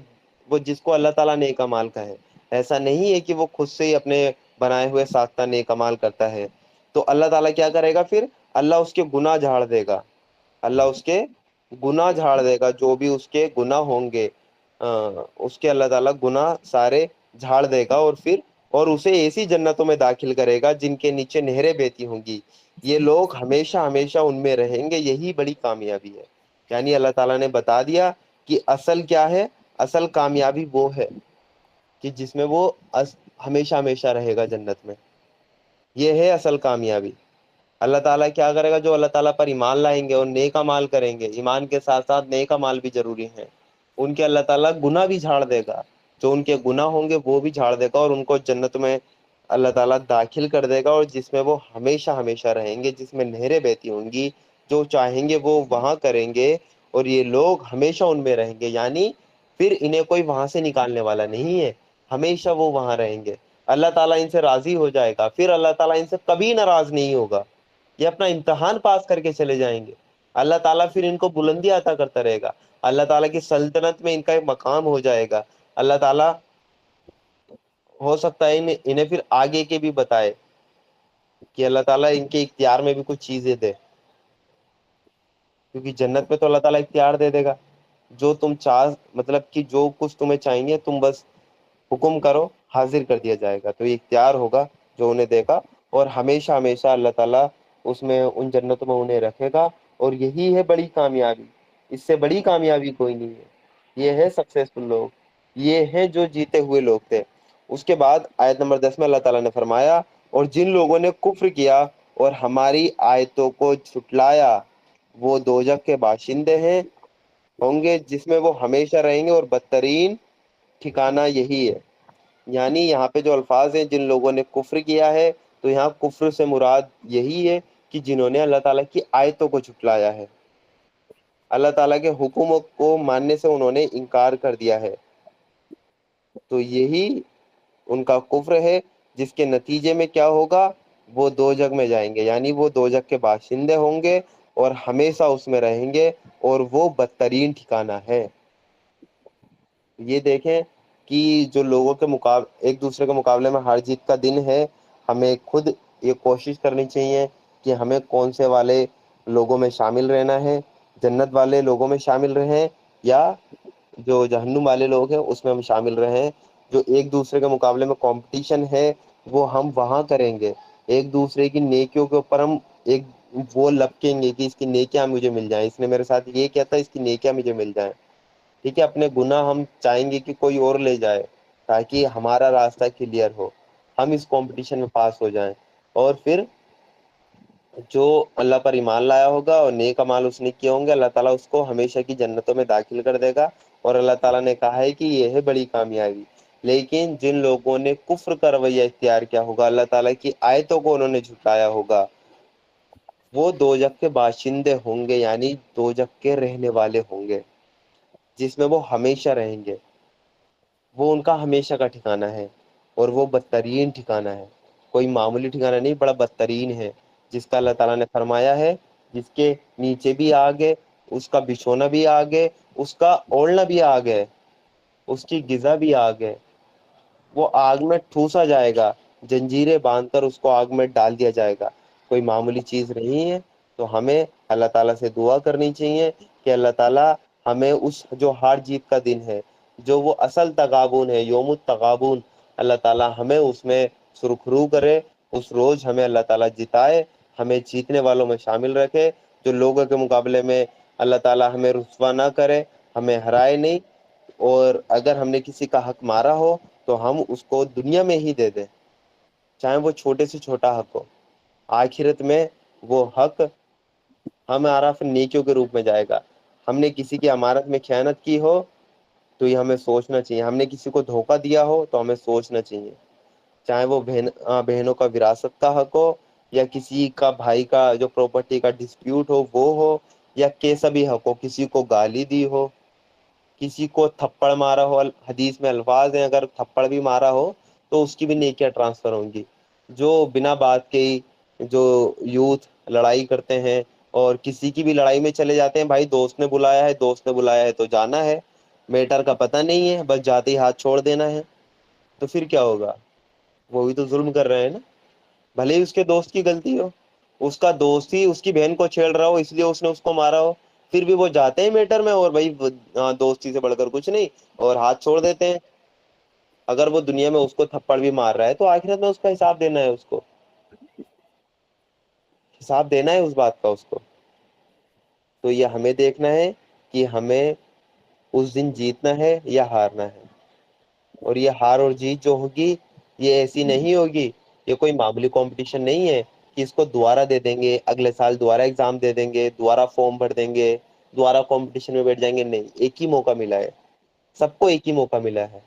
وہ جس کو اللہ تعالیٰ نیک عمل کا ہے. ایسا نہیں ہے کہ وہ خود سے ہی اپنے بنائے ہوئے ساختہ نیک عمل کرتا ہے. تو اللہ تعالیٰ کیا کرے گا پھر؟ اللہ اس کے گناہ جھاڑ دے گا. اللہ اس کے گناہ جھاڑ دے گا، جو بھی اس کے گناہ ہوں گے اس کے اللہ تعالیٰ گناہ سارے جھاڑ دے گا. اور اسے ایسی جنتوں میں داخل کرے گا جن کے نیچے نہریں بہتی ہوں گی. یہ لوگ ہمیشہ ہمیشہ ان میں رہیں گے. یہی بڑی کامیابی ہے. یعنی اللہ تعالیٰ نے بتا دیا کہ اصل کیا ہے. اصل کامیابی وہ ہے کہ جس میں وہ ہمیشہ ہمیشہ رہے گا جنت میں. یہ ہے اصل کامیابی. اللہ تعالیٰ کیا کرے گا؟ جو اللہ تعالیٰ پر ایمان لائیں گے اور نیک اعمال کریں گے، ایمان کے ساتھ ساتھ نیک اعمال بھی ضروری ہیں، ان کے اللہ تعالیٰ گناہ بھی جھاڑ دے گا. جو ان کے گناہ ہوں گے وہ بھی جھاڑ دے گا، اور ان کو جنت میں اللہ تعالیٰ داخل کر دے گا، اور جس میں وہ ہمیشہ ہمیشہ رہیں گے، جس میں نہریں بہتی ہوں گی. جو چاہیں گے وہ وہاں کریں گے، اور یہ لوگ ہمیشہ ان میں رہیں گے. یعنی پھر انہیں کوئی وہاں سے نکالنے والا نہیں ہے. ہمیشہ وہ وہاں رہیں گے. اللہ تعالیٰ ان سے راضی ہو جائے گا، پھر اللہ تعالیٰ ان سے کبھی ناراض نہیں ہوگا. یہ اپنا امتحان پاس کر کے چلے جائیں گے. اللہ تعالیٰ پھر ان کو بلندی عطا کرتا رہے گا. اللہ تعالیٰ کی سلطنت میں ان کا ایک مقام ہو جائے گا. اللہ تعالیٰ ہو سکتا ہے انہیں پھر آگے کے بھی بتائے کہ اللہ تعالیٰ ان کے اختیار میں بھی کچھ چیزیں دے. کیونکہ جنت میں تو اللہ تعالیٰ اختیار دے دے گا. جو تم مطلب کہ جو کچھ تمہیں چاہیے تم بس حکم کرو، حاضر کر دیا جائے گا. تو یہ اختیار ہوگا جو انہیں دے گا. اور ہمیشہ ہمیشہ اللہ تعالیٰ اس میں ان جنتوں میں انہیں رکھے گا. اور یہی ہے بڑی کامیابی. اس سے بڑی کامیابی کوئی نہیں ہے. یہ ہے سکسیسفل لوگ، یہ ہیں جو جیتے ہوئے لوگ تھے. اس کے بعد آیت نمبر 10 میں اللہ تعالیٰ نے فرمایا، اور جن لوگوں نے کفر کیا اور ہماری آیتوں کو جھٹلایا وہ دوزخ کے باشندے ہوں گے، جس میں وہ ہمیشہ رہیں گے، اور بدترین ٹھکانہ یہی ہے. یعنی یہاں پہ جو الفاظ ہیں، جن لوگوں نے کفر کیا ہے، تو یہاں کفر سے مراد یہی ہے کہ جنہوں نے اللہ تعالیٰ کی آیتوں کو جھٹلایا ہے. اللہ تعالیٰ کے حکم کو ماننے سے انہوں نے انکار کر دیا ہے. تو یہی ان کا کفر ہے، جس کے نتیجے میں کیا ہوگا؟ وہ دوزخ میں جائیں گے. یعنی وہ دوزخ کے باشندے ہوں گے اور ہمیشہ اس میں رہیں گے، اور وہ بدترین ٹھکانہ ہے. یہ دیکھیں کہ جو لوگوں کے ایک دوسرے کے مقابلے میں ہار جیت کا دن ہے. ہمیں خود یہ کوشش کرنی چاہیے کہ ہمیں کون سے والے لوگوں میں شامل رہنا ہے. جنت والے لوگوں میں شامل رہیں، یا جو جہنم والے لوگ ہیں اس میں ہم شامل رہیں. جو ایک دوسرے کے مقابلے میں کمپٹیشن ہے وہ ہم وہاں کریں گے. ایک دوسرے کی نیکیوں کے اوپر ہم ایک وہ لپکیں گے کہ اس کی نیکیاں مجھے مل جائیں، اس نے میرے ساتھ یہ کیا تھا، اس کی نیکیاں مجھے مل جائیں. ٹھیک ہے، اپنے گناہ ہم چاہیں گے کہ کوئی اور لے جائے تاکہ ہمارا راستہ کلیئر ہو، ہم اس کمپٹیشن میں پاس ہو جائیں. اور پھر جو اللہ پر ایمان لایا ہوگا اور نیک اعمال اس نے کیے ہوں گے، اللہ تعالیٰ اس کو ہمیشہ کی جنتوں میں داخل کر دے گا. اور اللہ تعالیٰ نے کہا ہے کہ یہ ہے بڑی کامیابی. لیکن جن لوگوں نے کفر کا رویہ اختیار کیا ہوگا، اللہ تعالیٰ کی آیتوں کو انہوں نے جھٹلایا ہوگا، وہ دوزخ کے باشندے ہوں گے. یعنی دوزخ کے رہنے والے ہوں گے، جس میں وہ ہمیشہ رہیں گے. وہ ان کا ہمیشہ کا ٹھکانہ ہے، اور وہ بدترین ٹھکانہ ہے. کوئی معمولی ٹھکانہ نہیں، بڑا بدترین ہے. جس کا اللہ تعالیٰ نے فرمایا ہے جس کے نیچے بھی آگ ہے، اس کا بچھونا بھی آگ ہے، اس کا اوڑھنا بھی آگ ہے، اس کی غذا بھی آگ ہے. وہ آگ میں ٹھوسا جائے گا، جنجیریں باندھ کر اس کو آگ میں ڈال دیا جائے گا. کوئی معمولی چیز نہیں ہے. تو ہمیں اللہ تعالیٰ سے دعا کرنی چاہیے کہ اللہ تعالیٰ ہمیں اس جو ہار جیت کا دن ہے، جو وہ اصل تغابن ہے، یوم التغابن، اللہ تعالی ہمیں اس میں سرخرو کرے، اس روز ہمیں اللہ تعالی جتائے، ہمیں جیتنے والوں میں شامل رکھے، جو لوگوں کے مقابلے میں اللہ تعالی ہمیں رسوا نہ کرے، ہمیں ہرائے نہیں، اور اگر ہم نے کسی کا حق مارا ہو تو ہم اس کو دنیا میں ہی دے دیں، چاہے وہ چھوٹے سے چھوٹا حق ہو، آخرت میں وہ حق ہمارا پھر نیکیوں کے روپ میں جائے گا۔ ہم نے کسی کی امانت میں خیانت کی ہو تو یہ ہمیں سوچنا چاہیے، ہم نے کسی کو دھوکا دیا ہو تو ہمیں سوچنا چاہیے، چاہے وہ بہنوں کا وراثت کا حق ہو، یا کسی کا بھائی کا جو پراپرٹی کا ڈسپیوٹ ہو وہ ہو، یا کیسا بھی حق ہو، کسی کو گالی دی ہو، کسی کو تھپڑ مارا ہو، حدیث میں الفاظ ہیں اگر تھپڑ بھی مارا ہو تو اس کی بھی نیکیاں ٹرانسفر ہوں گی۔ جو بنا بات کے جو یوتھ لڑائی کرتے ہیں اور کسی کی بھی لڑائی میں چلے جاتے ہیں، بھائی دوست نے بلایا ہے، دوست نے بلایا ہے تو جانا ہے، میٹر کا پتہ نہیں ہے، بس جاتے ہی ہاتھ چھوڑ دینا ہے، تو پھر کیا ہوگا؟ وہ بھی تو ظلم کر رہے ہیں نا، بھلے ہی اس کے دوست کی غلطی ہو، اس کا دوست ہی اس کی بہن کو چھیڑ رہا ہو اس لیے اس نے اس کو مارا ہو، پھر بھی وہ جاتے ہیں میٹر میں، اور بھائی دوستی سے بڑھ کر کچھ نہیں، اور ہاتھ چھوڑ دیتے ہیں۔ اگر وہ دنیا میں اس کو تھپڑ بھی مار رہا ہے تو آخرت میں اس کا حساب دینا ہے، اس کو حساب دینا ہے اس بات کا اس کو۔ تو یہ ہمیں دیکھنا ہے کہ ہمیں اس دن جیتنا ہے یا ہارنا ہے، اور یہ ہار اور جیت جو ہوگی یہ ایسی نہیں ہوگی، یہ کوئی معمولی کمپٹیشن نہیں ہے کہ اس کو دوبارہ دے دیں گے، اگلے سال دوبارہ ایگزام دے دیں گے، دوبارہ فارم بھر دیں گے، دوبارہ کمپٹیشن میں بیٹھ جائیں گے، نہیں، ایک ہی موقع ملا ہے، سب کو ایک ہی موقع ملا ہے،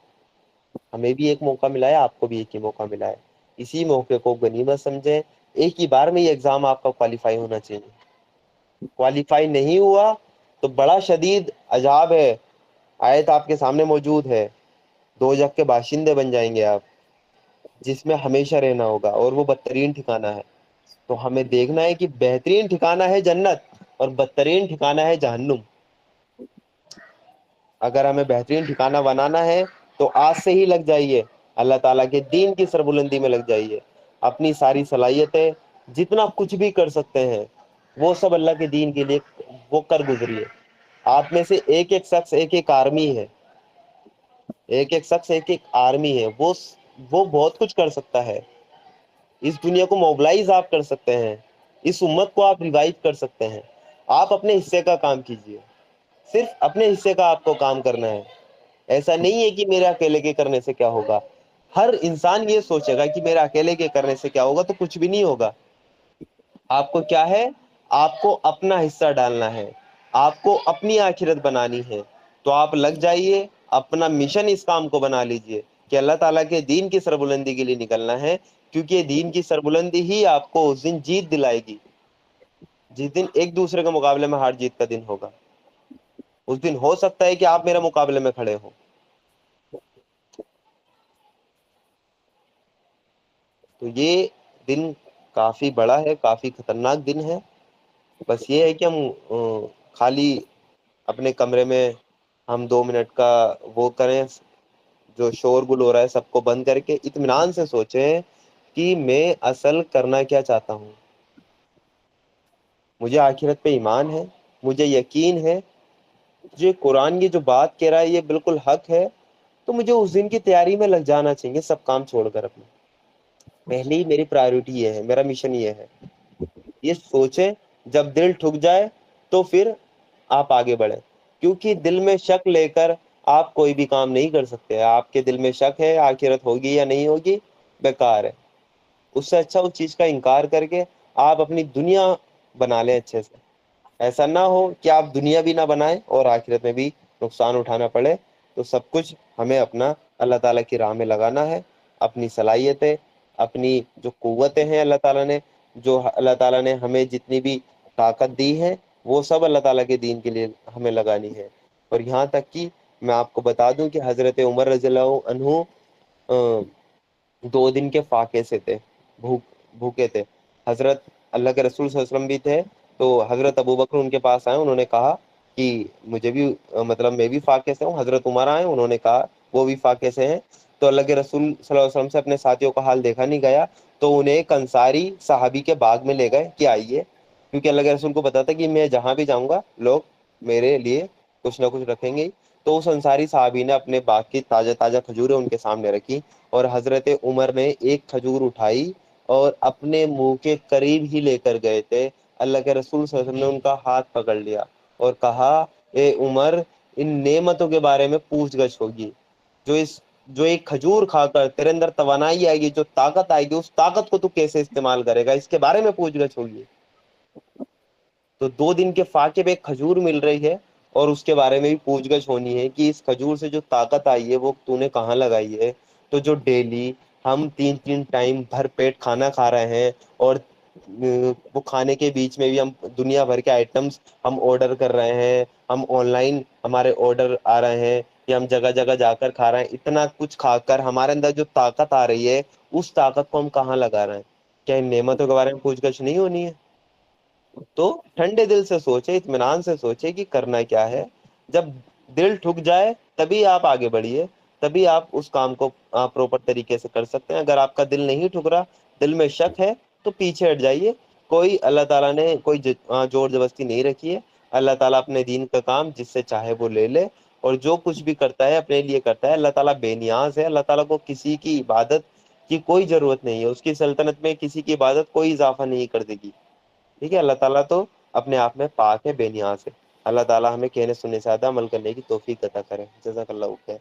ہمیں بھی ایک موقع ملا ہے، آپ کو بھی ایک ہی موقع ملا ہے، اسی موقع کو غنیمت سمجھیں، ایک ہی بار میں یہ ایگزام آپ کا کوالیفائی ہونا چاہیے، کوالیفائی نہیں ہوا تو بڑا شدید عذاب ہے، آیت آپ کے سامنے موجود ہے، دوزخ کے باشندے بن جائیں گے آپ، جس میں ہمیشہ رہنا ہوگا، اور وہ بدترین ٹھکانہ ہے۔ تو ہمیں دیکھنا ہے کہ بہترین ٹھکانہ ہے جنت اور بدترین ٹھکانہ ہے جہنم۔ اگر ہمیں بہترین ٹھکانہ بنانا ہے تو آج سے ہی لگ جائیے، اللہ تعالیٰ کے دین کی سربلندی میں لگ جائیے، اپنی ساری صلاحیتیں جتنا کچھ بھی کر سکتے ہیں وہ سب اللہ کے دین کے لیے وہ کر گزریے۔ آپ میں سے ایک ایک شخص ایک ایک آرمی ہے، ایک ایک شخص ایک ایک آرمی ہے، وہ بہت کچھ کر سکتا ہے، اس دنیا کو موبلائز آپ کر سکتے ہیں، اس امت کو آپ ریوائو کر سکتے ہیں، آپ اپنے حصے کا کام کیجئے، صرف اپنے حصے کا آپ کو کام کرنا ہے، ایسا نہیں ہے کہ میرے اکیلے کے کرنے سے کیا ہوگا، ہر انسان یہ سوچے گا کہ میرا اکیلے کے کرنے سے کیا ہوگا تو کچھ بھی نہیں ہوگا۔ آپ کو کیا ہے؟ آپ کو اپنا حصہ ڈالنا ہے، آپ کو اپنی آخرت بنانی ہے، تو آپ لگ جائیے، اپنا مشن اس کام کو بنا لیجئے کہ اللہ تعالیٰ کے دین کی سربلندی کے لیے نکلنا ہے، کیونکہ دین کی سربلندی ہی آپ کو اس دن جیت دلائے گی، جس دن ایک دوسرے کے مقابلے میں ہار جیت کا دن ہوگا، اس دن ہو سکتا ہے کہ آپ میرے مقابلے میں کھڑے ہو۔ تو یہ دن کافی بڑا ہے، کافی خطرناک دن ہے، بس یہ ہے کہ ہم خالی اپنے کمرے میں ہم 2 منٹ کا وہ کریں، جو شور گل ہو رہا ہے سب کو بند کر کے اطمینان سے سوچیں کہ میں اصل کرنا کیا چاہتا ہوں، مجھے آخرت پہ ایمان ہے، مجھے یقین ہے، جو قرآن کی جو بات کہہ رہا ہے یہ بالکل حق ہے، تو مجھے اس دن کی تیاری میں لگ جانا چاہیے، سب کام چھوڑ کر اپنے، پہلی میری پرائیورٹی یہ ہے، میرا مشن یہ ہے، یہ سوچیں، جب دل ٹھک جائے تو پھر آپ آگے بڑھیں، کیونکہ دل میں شک لے کر آپ کوئی بھی کام نہیں کر سکتے، آپ کے دل میں شک ہے آخرت ہوگی یا نہیں ہوگی، بیکار ہے، اس سے اچھا اس چیز کا انکار کر کے آپ اپنی دنیا بنا لیں اچھے سے، ایسا نہ ہو کہ آپ دنیا بھی نہ بنائیں اور آخرت میں بھی نقصان اٹھانا پڑے، تو سب کچھ ہمیں اپنا اللہ تعالیٰ کی راہ میں لگانا ہے، اپنی صلاحیتیں، اپنی جو قوتیں ہیں اللہ تعالیٰ نے، جو اللہ تعالیٰ نے ہمیں جتنی بھی طاقت دی ہے وہ سب اللہ تعالیٰ کے دین کے لیے ہمیں لگانی ہے۔ اور یہاں تک کہ میں آپ کو بتا دوں کہ حضرت عمر رضی اللہ عنہ 2 دن کے فاقے سے تھے، بھوکے تھے، حضرت اللہ کے رسول صلی اللہ علیہ وسلم بھی تھے، تو حضرت ابوبکر ان کے پاس آئے، انہوں نے کہا کہ مجھے بھی مطلب میں بھی فاقے سے ہوں، حضرت عمر آئے، انہوں نے کہا وہ بھی فاقے سے ہیں، تو اللہ کے رسول صلی اللہ علیہ وسلم سے اپنے ساتھیوں کا حال دیکھا نہیں گیا، تو انہیں ایک انصاری صحابی کے باغ میں لے گئے کہ آئیے، کیونکہ اللہ کے رسول کو پتا تھا کہ میں جہاں بھی جاؤں گا لوگ میرے لیے کچھ نہ کچھ رکھیں گے ہی۔ تو اس انصاری صحابی نے اپنے باغ کی تازہ تازہ کھجوریں ان کے سامنے رکھی، اور حضرت عمر نے ایک کھجور اٹھائی اور اپنے منہ کے قریب ہی لے کر گئے تھے، اللہ کے رسول صلی اللہ علیہ وسلم نے ان کا ہاتھ پکڑ لیا اور کہا، اے عمر، ان نعمتوں کے بارے میں پوچھ گچھ ہوگی، جو اس جو ایک کھجور کھا کر تیرے اندر توانائی آئے گی، جو طاقت آئے گی، اس طاقت کو تو کیسے استعمال کرے گا، اس کے بارے میں پوچھ گچھ ہوگی۔ تو 2 دن کے فاقے میں ایک کھجور مل رہی ہے، اور اس کے بارے میں بھی پوچھ گچھ ہونی ہے کہ اس کھجور سے جو طاقت آئی ہے وہ تو نے کہاں لگائی ہے۔ تو جو ڈیلی ہم 3 ٹائم بھر پیٹ کھانا کھا رہے ہیں، اور وہ کھانے کے بیچ میں بھی ہم دنیا بھر کے آئٹمس ہم آرڈر کر رہے ہیں، ہم آن لائن ہمارے آرڈر آ رہے ہیں، کہ ہم جگہ جگہ جا کر کھا رہے ہیں، اتنا کچھ کھا کر ہمارے اندر جو طاقت آ رہی ہے، اس طاقت کو ہم کہاں لگا رہے ہیں؟ کیا ان نعمتوں کے بارے میں پوچھ گچھ نہیں ہونی ہے؟ تو ٹھنڈے دل سے سوچے، اطمینان سے سوچے کہ کرنا کیا ہے۔ جب دل ٹھک جائے تبھی آپ آگے بڑھیے، تبھی آپ اس کام کو پروپر طریقے سے کر سکتے ہیں۔ اگر آپ کا دل نہیں ٹھک رہا، دل میں شک ہے، تو پیچھے ہٹ جائیے۔ کوئی اللہ تعالیٰ نے کوئی زور زبردستی نہیں رکھی ہے۔ اللہ تعالیٰ اپنے دین کا کام جس سے چاہے وہ لے لے، اور جو کچھ بھی کرتا ہے اپنے لیے کرتا ہے۔ اللہ تعالیٰ بے نیاز ہے، اللہ تعالیٰ کو کسی کی عبادت کی کوئی ضرورت نہیں ہے، اس کی سلطنت میں کسی کی عبادت کوئی اضافہ نہیں کر دے گی، ٹھیک ہے؟ اللہ تعالیٰ تو اپنے آپ میں پاک ہے، بے نیاز ہے۔ اللہ تعالیٰ ہمیں کہنے سننے سے زیادہ عمل کرنے کی توفیق عطا کرے۔ جزاک اللہ خیر۔